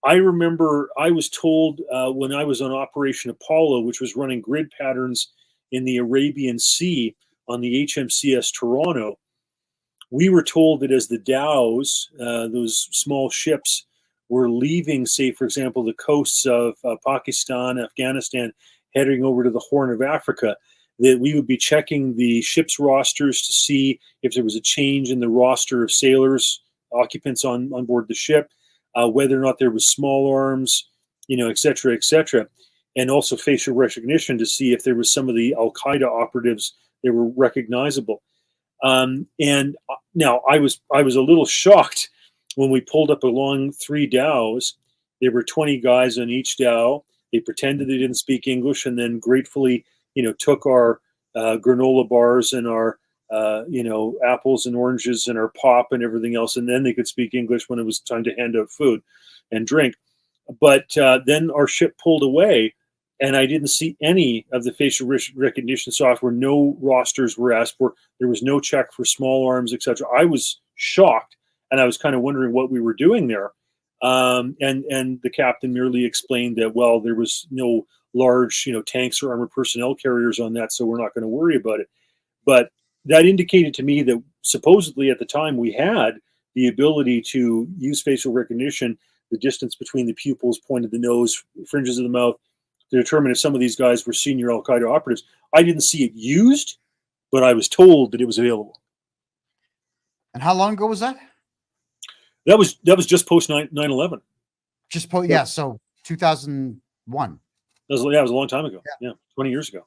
I remember I was told when I was on Operation Apollo, which was running grid patterns in the Arabian Sea on the HMCS Toronto, we were told that as the dhows, those small ships, were leaving, say, for example, the coasts of Pakistan, Afghanistan, heading over to the Horn of Africa, that we would be checking the ship's rosters to see if there was a change in the roster of sailors, occupants on board the ship, whether or not there was small arms, et cetera, and also facial recognition to see if there was some of the Al-Qaeda operatives that were recognizable. And now I was a little shocked when we pulled up along 3 dhows. There were 20 guys on each dhow. They pretended they didn't speak English, and then gratefully, took our granola bars and our, apples and oranges and our pop and everything else. And then they could speak English when it was time to hand out food and drink. But then our ship pulled away, and I didn't see any of the facial recognition software. No rosters were asked for. There was no check for small arms, etc. I was shocked, and I was kind of wondering what we were doing there. And the captain merely explained that, well, there was no large, tanks or armored personnel carriers on that, so we're not going to worry about it. But that indicated to me that supposedly at the time we had the ability to use facial recognition, the distance between the pupils, point of the nose, fringes of the mouth, to determine if some of these guys were senior Al-Qaeda operatives. I didn't see it used, but I was told that it was available.
And how long ago was that?
That was just post 9/11.
Just post, yeah. So 2001.
It was a long time ago. Yeah, 20 years ago.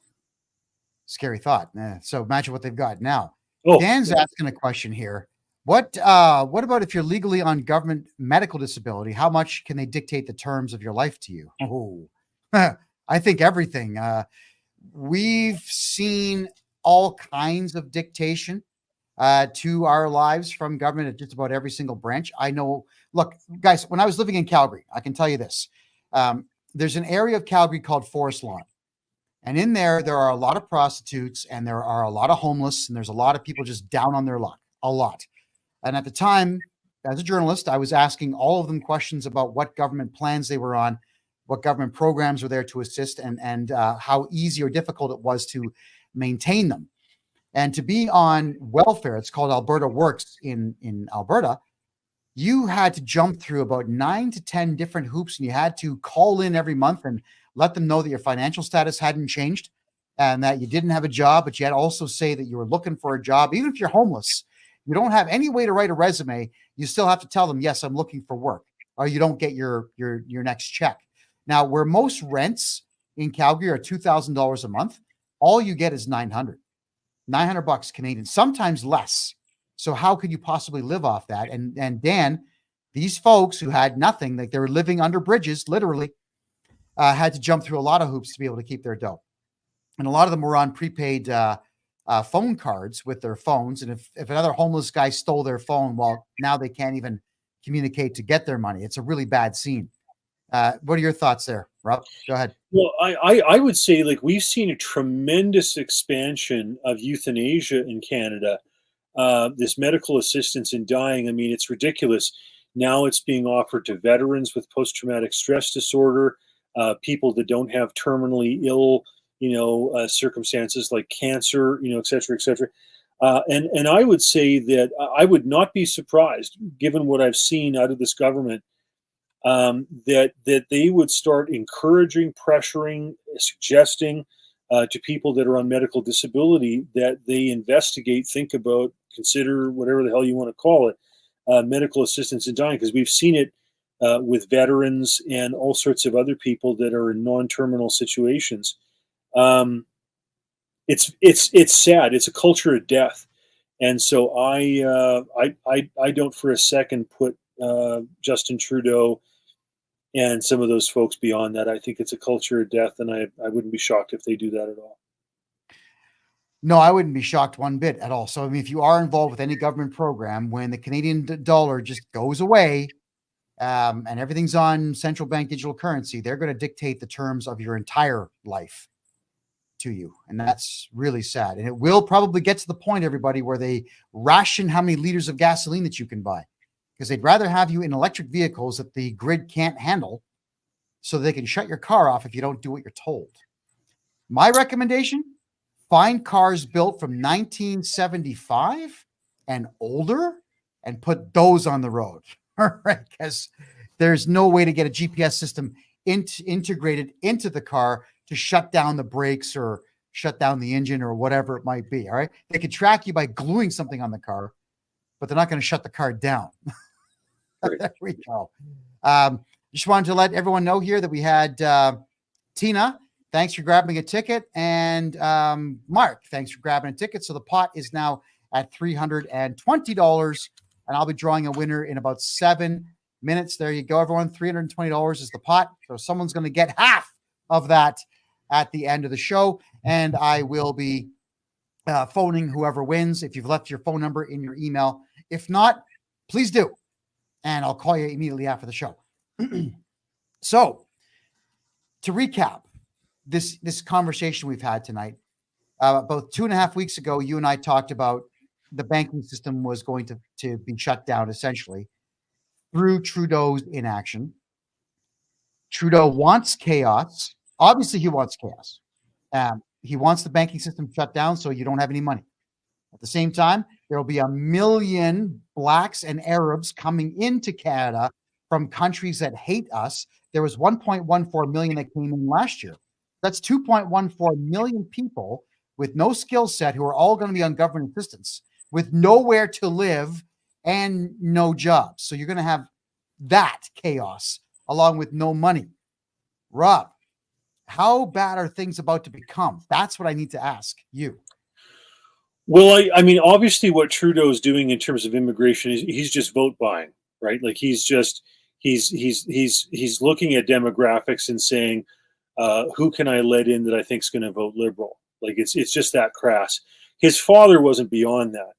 Scary thought. So imagine what they've got now.
Oh,
Dan's asking a question here. What about if you're legally on government medical disability? How much can they dictate the terms of your life to you? Oh, I think everything. We've seen all kinds of dictation to our lives from government at just about every single branch. I know, look, guys, when I was living in Calgary, I can tell you this. There's an area of Calgary called Forest Lawn. And in there are a lot of prostitutes, and there are a lot of homeless, and there's a lot of people just down on their luck, a lot. And at the time, as a journalist, I was asking all of them questions about what government plans they were on, what government programs were there to assist, and how easy or difficult it was to maintain them. And to be on welfare, it's called Alberta Works in Alberta, you had to jump through about 9 to 10 different hoops, and you had to call in every month and let them know that your financial status hadn't changed and that you didn't have a job, but you had to also say that you were looking for a job. Even if you're homeless, you don't have any way to write a resume, you still have to tell them, yes, I'm looking for work, or you don't get your next check. Now, where most rents in Calgary are $2,000 a month, all you get is $900 bucks Canadian, sometimes less. So how could you possibly live off that? And Dan, these folks who had nothing, like they were living under bridges, literally, had to jump through a lot of hoops to be able to keep their dough. And a lot of them were on prepaid phone cards with their phones. And if another homeless guy stole their phone, well, now they can't even communicate to get their money. It's a really bad scene. What are your thoughts there, Rob? Go ahead.
Well, I would say, like, we've seen a tremendous expansion of euthanasia in Canada. This medical assistance in dying, I mean, it's ridiculous. Now it's being offered to veterans with post-traumatic stress disorder, people that don't have terminally ill, circumstances like cancer, et cetera, et cetera. And I would say that I would not be surprised, given what I've seen out of this government, that they would start encouraging, pressuring, suggesting to people that are on medical disability that they investigate, think about, consider, whatever the hell you want to call it, medical assistance in dying, because we've seen it with veterans and all sorts of other people that are in non-terminal situations. It's sad. It's a culture of death, and so I don't for a second put Justin Trudeau and some of those folks beyond that. I think it's a culture of death, and I wouldn't be shocked if they do that at all.
No, I wouldn't be shocked one bit at all. So, I mean, if you are involved with any government program, when the Canadian dollar just goes away and everything's on central bank digital currency, they're going to dictate the terms of your entire life to you. And that's really sad. And it will probably get to the point, everybody, where they ration how many liters of gasoline that you can buy, because they'd rather have you in electric vehicles that the grid can't handle so they can shut your car off if you don't do what you're told. My recommendation: find cars built from 1975 and older and put those on the road. All right, because there's no way to get a GPS system integrated into the car to shut down the brakes or shut down the engine or whatever it might be. All right, they could track you by gluing something on the car, but they're not going to shut the car down.
Right.
There we go. Just wanted to let everyone know here that we had Tina, thanks for grabbing a ticket, and Mark, thanks for grabbing a ticket. So the pot is now at $320, and I'll be drawing a winner in about 7 minutes. There you go, everyone. $320 is the pot. So someone's going to get half of that at the end of the show, and I will be phoning whoever wins. If you've left your phone number in your email, if not, please do, and I'll call you immediately after the show. So, to recap this conversation we've had tonight, about 2.5 weeks ago, you and I talked about the banking system was going to be shut down essentially through Trudeau's inaction. Trudeau wants chaos. Obviously, he wants chaos. He wants the banking system shut down so you don't have any money. At the same time, there will be 1 million blacks and Arabs coming into Canada from countries that hate us. There was 1.14 million that came in last year. That's 2.14 million people with no skill set who are all going to be on government assistance with nowhere to live and no jobs. So you're going to have that chaos along with no money. Rob, how bad are things about to become? That's what I need to ask you.
Well, I mean, obviously, what Trudeau is doing in terms of immigration is he's just vote buying, right? Like he's looking at demographics and saying, who can I let in that I think is going to vote Liberal? Like it's just that crass. His father wasn't beyond that.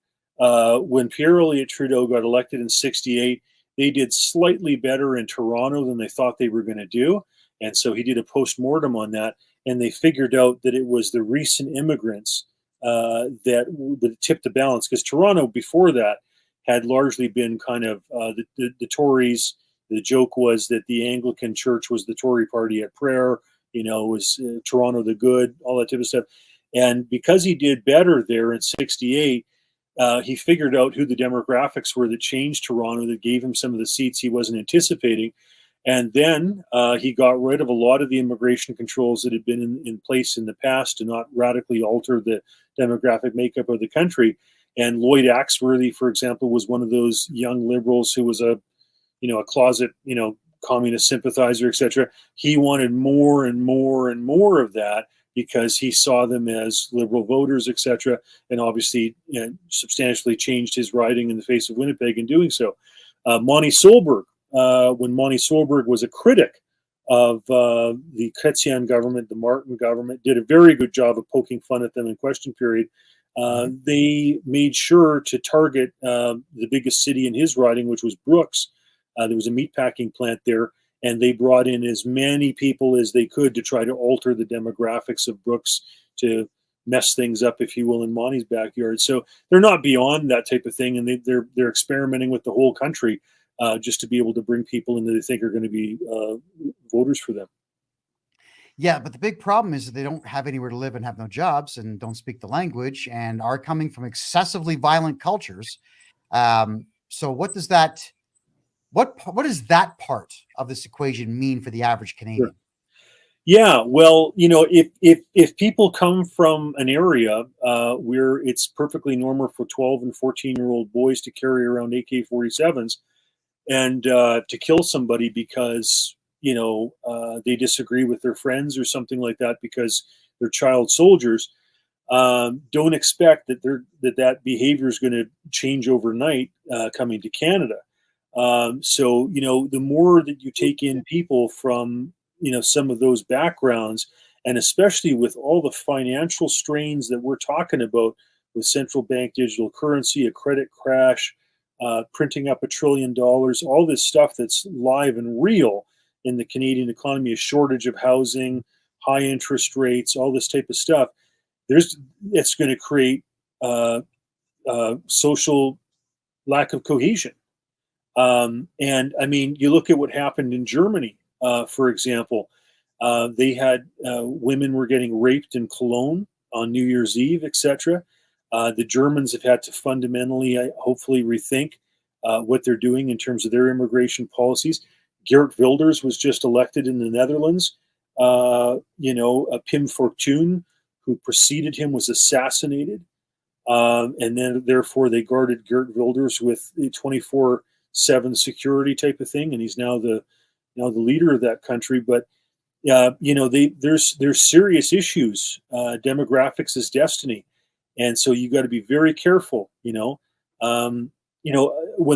When Pierre Elliott Trudeau got elected in '68, they did slightly better in Toronto than they thought they were going to do, and so he did a post-mortem on that, and they figured out that it was the recent immigrants that tipped the balance, because Toronto before that had largely been kind of the Tories. The joke was that the Anglican Church was the Tory party at prayer, was Toronto the good, all that type of stuff. And because he did better there in '68, he figured out who the demographics were that changed Toronto, that gave him some of the seats he wasn't anticipating. And then he got rid of a lot of the immigration controls that had been in place in the past to not radically alter the demographic makeup of the country. And Lloyd Axworthy, for example, was one of those young liberals who was a closet, communist sympathizer, etc. He wanted more and more and more of that because he saw them as liberal voters, etc., and obviously substantially changed his riding in the face of Winnipeg in doing so. Monty Solberg, when Monty Solberg was a critic of the Chrétien government, the Martin government, did a very good job of poking fun at them in question period. They made sure to target the biggest city in his riding, which was Brooks. There was a meatpacking plant there, and they brought in as many people as they could to try to alter the demographics of Brooks to mess things up, if you will, in Monty's backyard. So they're not beyond that type of thing, and they're experimenting with the whole country just to be able to bring people in that they think are going to be voters for them.
Yeah, but the big problem is that they don't have anywhere to live and have no jobs and don't speak the language and are coming from excessively violent cultures. So what does that part of this equation mean for the average Canadian?
Sure. Yeah, well, if people come from an area where it's perfectly normal for 12 and 14-year-old boys to carry around AK-47s and to kill somebody because they disagree with their friends or something like that because they're child soldiers, don't expect that behavior is going to change overnight coming to Canada. So the more that you take in people from some of those backgrounds, and especially with all the financial strains that we're talking about with central bank digital currency, a credit crash, printing up $1 trillion, all this stuff that's live and real in the Canadian economy, a shortage of housing, high interest rates, all this type of stuff, it's going to create social lack of cohesion. And I mean, you look at what happened in Germany, for example. They had women were getting raped in Cologne on New Year's Eve, etc. The Germans have had to fundamentally, hopefully, rethink what they're doing in terms of their immigration policies. Geert Wilders was just elected in the Netherlands. Pim Fortuyn, who preceded him, was assassinated. And then, therefore, they guarded Geert Wilders with the 24/7 security type of thing, and he's now the leader of that country. But there's serious issues. Demographics is destiny, and so you got to be very careful. When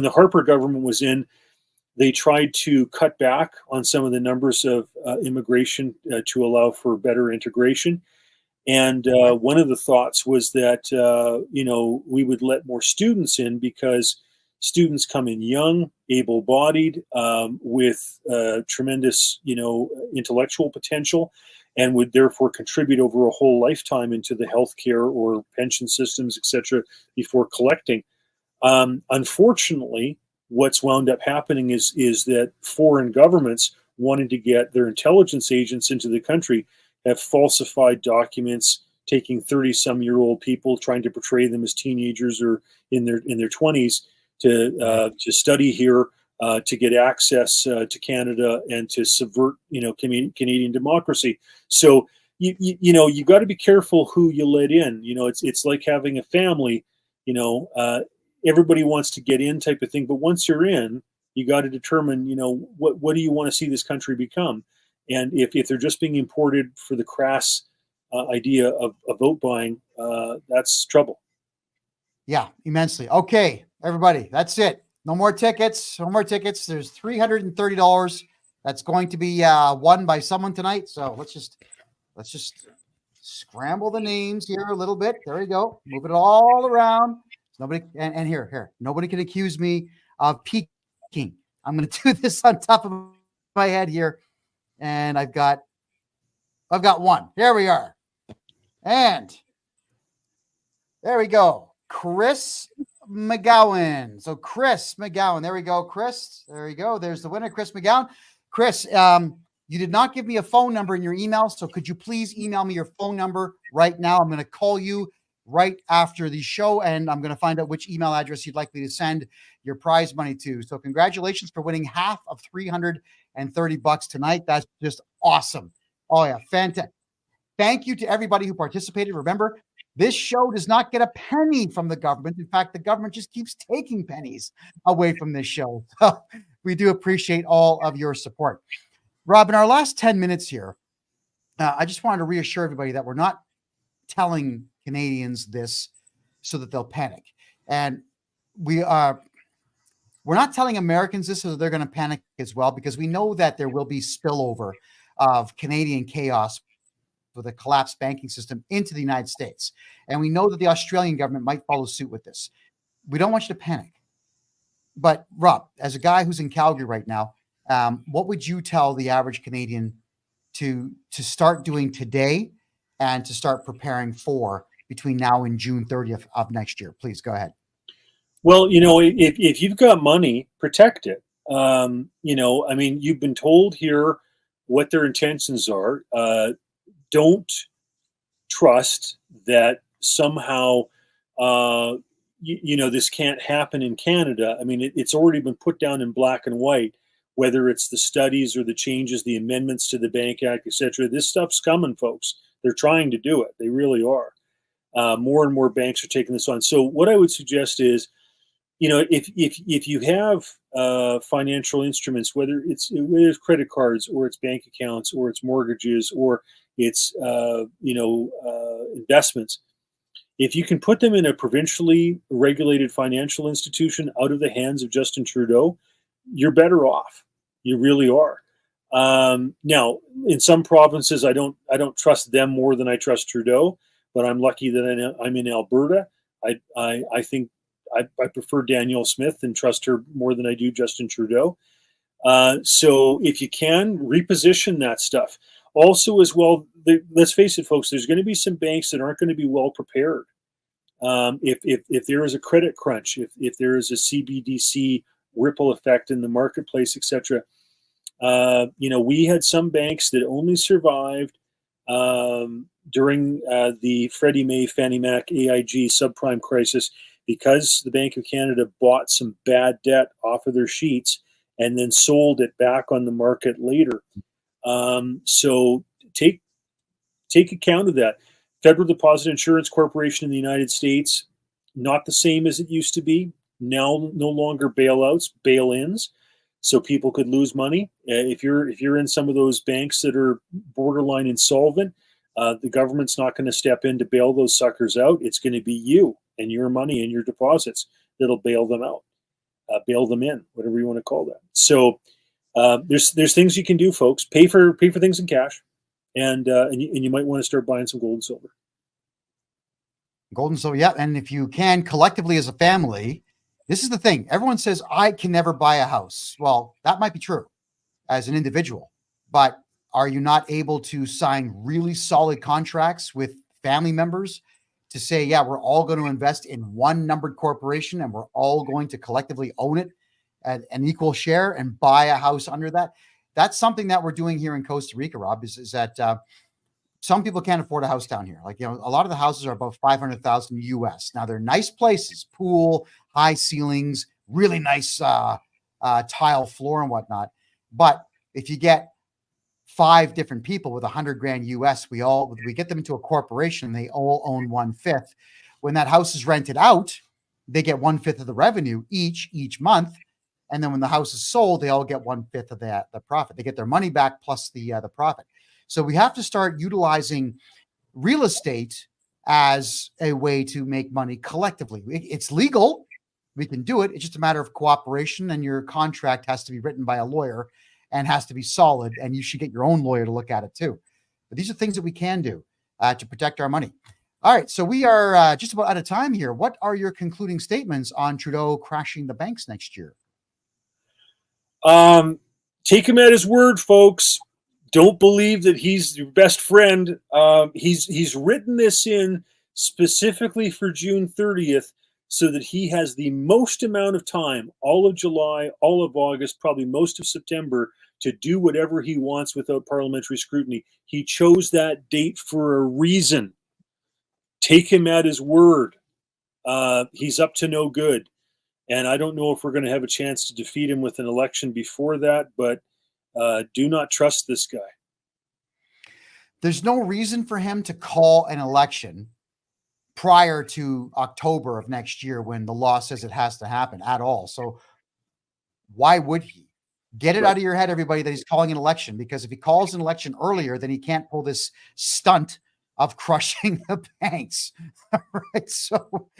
the Harper government was in, they tried to cut back on some of the numbers of immigration to allow for better integration. And one of the thoughts was that, we would let more students in because students come in young, able-bodied, with tremendous, intellectual potential, and would therefore contribute over a whole lifetime into the healthcare or pension systems, et cetera, before collecting. Unfortunately, what's wound up happening is that foreign governments wanting to get their intelligence agents into the country have falsified documents, taking 30-some-year-old people, trying to portray them as teenagers or in their 20s to study here, to get access to Canada and to subvert, Canadian democracy. So you got to be careful who you let in. It's like having a family. Everybody wants to get in, type of thing. But once you're in, you got to determine, what do you want to see this country become? And if they're just being imported for the crass idea of vote buying, that's trouble.
Yeah, immensely. Okay, everybody, that's it. No more tickets. No more tickets. There's $330 that's going to be won by someone tonight. So let's just scramble the names here a little bit. There we go. Move it all around. Nobody and here. Nobody can accuse me of peeking. I'm going to do this on top of my head here, and I've got one. Here we are, and there we go. Chris McGowan. So Chris McGowan. There we go, Chris. There you go. There's the winner, Chris McGowan. Chris, you did not give me a phone number in your email, so could you please email me your phone number right now? I'm going to call you right after the show, and I'm going to find out which email address you'd like me to send your prize money to. So congratulations for winning half of $330 tonight. That's just awesome. Oh yeah, fantastic. Thank you to everybody who participated. Remember, this show does not get a penny from the government. In fact, the government just keeps taking pennies away from this show. So we do appreciate all of your support. Rob, in our last 10 minutes here, I just wanted to reassure everybody that we're not telling Canadians this so that they'll panic. And we're not telling Americans this so that they're going to panic as well, because we know that there will be spillover of Canadian chaos with a collapsed banking system into the United States. And we know that the Australian government might follow suit with this. We don't want you to panic. But Rob, as a guy who's in Calgary right now, what would you tell the average Canadian to start doing today and to start preparing for between now and June 30th of next year? Please go ahead.
Well, if you've got money, protect it. I mean, you've been told here what their intentions are. Don't trust that somehow, this can't happen in Canada. I mean, it's already been put down in black and white, whether it's the studies or the changes, the amendments to the Bank Act, etc. This stuff's coming, folks. They're trying to do it. They really are. More and more banks are taking this on. So what I would suggest is, if you have financial instruments, whether it's credit cards or it's bank accounts or it's mortgages or it's investments, if you can put them in a provincially regulated financial institution out of the hands of Justin Trudeau, you're better off. You really are. Now, in some provinces, I don't trust them more than I trust Trudeau, but I'm lucky that I'm in Alberta. I think I prefer Danielle Smith and trust her more than I do Justin Trudeau. So if you can, reposition that stuff. Also, as well, let's face it, folks, there's going to be some banks that aren't going to be well prepared. If there is a credit crunch, if there is a CBDC ripple effect in the marketplace, etc. We had some banks that only survived during the Freddie Mae, Fannie Mac, AIG subprime crisis because the Bank of Canada bought some bad debt off of their sheets and then sold it back on the market later. So take account of that. Federal Deposit Insurance Corporation in the United States, not the same as it used to be. Now, no longer bailouts, bail-ins, so people could lose money. If you're in some of those banks that are borderline insolvent, the government's not going to step in to bail those suckers out. It's going to be you and your money and your deposits that'll bail them out, bail them in, whatever you want to call that. So there's things you can do, folks. Pay for things in cash, and you might want to start buying some gold and silver.
Gold and silver, yeah. And if you can, collectively as a family. This is the thing. Everyone says, I can never buy a house. Well, that might be true as an individual, but are you not able to sign really solid contracts with family members to say, yeah, we're all going to invest in one numbered corporation and we're all going to collectively own it at an equal share and buy a house under that? That's something that we're doing here in Costa Rica, Rob, is that some people can't afford a house down here. Like, a lot of the houses are about $500,000 US. Now they're nice places, pool, high ceilings, really nice tile floor and whatnot. But if you get 5 different people with $100,000 US, we get them into a corporation and they all own 1/5. When that house is rented out, they get 1/5 of the revenue each month. And then when the house is sold, they all get 1/5 of the profit. They get their money back plus the profit. So we have to start utilizing real estate as a way to make money collectively. It's legal. We can do it. It's just a matter of cooperation, and your contract has to be written by a lawyer and has to be solid, and you should get your own lawyer to look at it too. But these are things that we can do to protect our money. All right, so we are just about out of time here. What are your concluding statements on Trudeau crashing the banks next year?
Take him at his word, folks. Don't believe that he's your best friend. He's written this in specifically for June 30th so that he has the most amount of time, all of July, all of August, probably most of September, to do whatever he wants without parliamentary scrutiny. He chose that date for a reason. take him at his word. He's up to no good. And I don't know if we're going to have a chance to defeat him with an election before that, but do not trust this guy.
There's no reason for him to call an election prior to October of next year when the law says it has to happen at all. So why would he? Get it out of your head, everybody, that he's calling an election, because if he calls an election earlier, then he can't pull this stunt of crushing the banks. Right. So,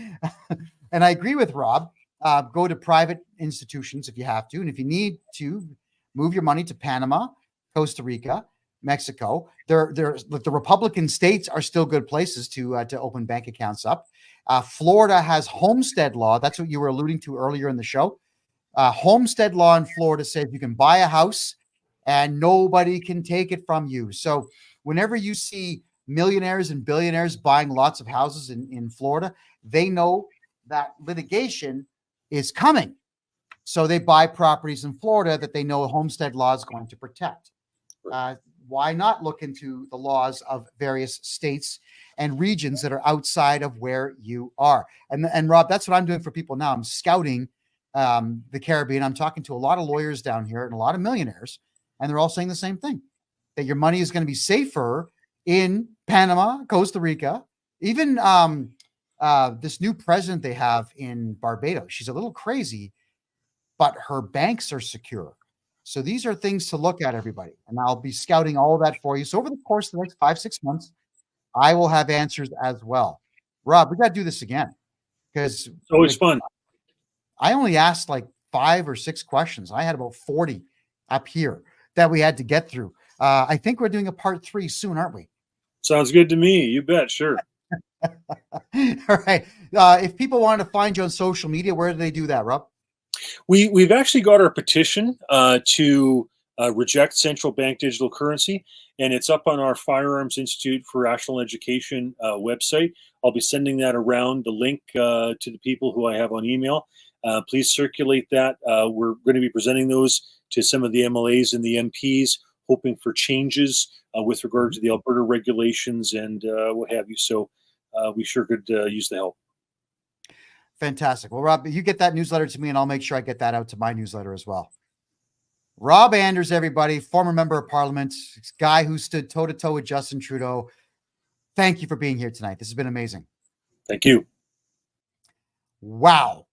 and I agree with Rob. Go to private institutions if you have to. And if you need to, move your money to Panama, Costa Rica, Mexico. The Republican states are still good places to open bank accounts up. Florida has homestead law. That's what you were alluding to earlier in the show. Homestead law in Florida says you can buy a house and nobody can take it from you. So whenever you see millionaires and billionaires buying lots of houses in Florida, they know that litigation is coming. So they buy properties in Florida that they know homestead law is going to protect. Why not look into the laws of various states and regions that are outside of where you are? And Rob, that's what I'm doing for people now. I'm scouting the Caribbean. I'm talking to a lot of lawyers down here and a lot of millionaires, and they're all saying the same thing, that your money is going to be safer in Panama, Costa Rica, even this new president they have in Barbados. She's a little crazy, but her banks are secure. So these are things to look at, everybody. And I'll be scouting all of that for you. So over the course of the next 5-6 months, I will have answers as well. Rob, we got to do this again, because
it's always fun.
I only asked like 5 or 6 questions. I had about 40 up here that we had to get through. I think we're doing a part 3 soon, aren't we?
Sounds good to me. You bet. Sure.
All right. If people wanted to find you on social media, where do they do that, Rob?
We've actually got our petition to reject central bank digital currency, and it's up on our Firearms Institute for National Education website. I'll be sending that around, the link to the people who I have on email. Please circulate that. We're going to be presenting those to some of the MLAs and the MPs, hoping for changes with regard to the Alberta regulations and what have you. So we sure could use the help.
Fantastic. Well, Rob, you get that newsletter to me, and I'll make sure I get that out to my newsletter as well. Rob Anders, everybody, former member of Parliament, guy who stood toe-to-toe with Justin Trudeau. Thank you for being here tonight. This has been amazing.
Thank you.
Wow.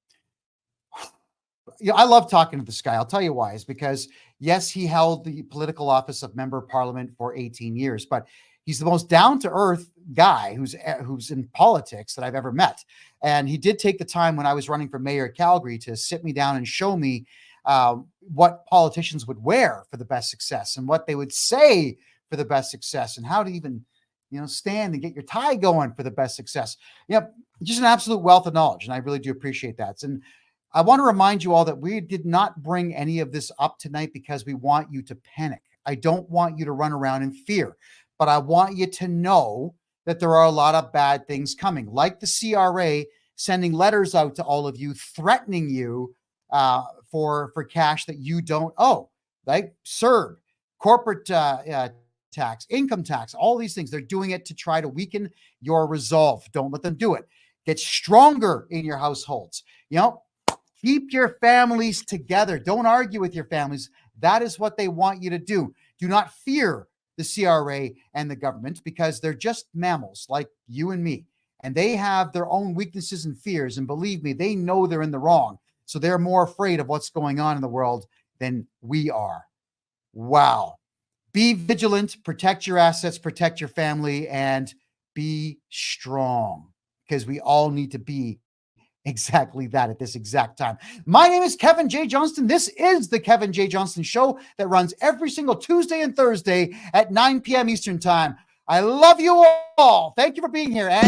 I love talking to this guy. I'll tell you why. Is because, yes, he held the political office of member of Parliament for 18 years, but he's the most down-to-earth guy who's in politics that I've ever met. And he did take the time when I was running for mayor of Calgary to sit me down and show me what politicians would wear for the best success and what they would say for the best success and how to even, stand and get your tie going for the best success. Just an absolute wealth of knowledge. And I really do appreciate that. And I want to remind you all that we did not bring any of this up tonight because we want you to panic. I don't want you to run around in fear, but I want you to know that there are a lot of bad things coming, like the CRA sending letters out to all of you, threatening you for cash that you don't owe, like CERB, corporate tax, income tax, all these things. They're doing it to try to weaken your resolve. Don't let them do it. Get stronger in your households. Keep your families together. Don't argue with your families. That is what they want you to do. Do not fear the CRA and the government, because they're just mammals like you and me. And they have their own weaknesses and fears. And believe me, they know they're in the wrong. So they're more afraid of what's going on in the world than we are. Wow. Be vigilant, protect your assets, protect your family, and be strong, because we all need to be exactly that at this exact time. My name is Kevin J. Johnston. This is the Kevin J. Johnston Show that runs every single Tuesday and Thursday at 9 p.m. Eastern Time. I love you all. Thank you for being here. And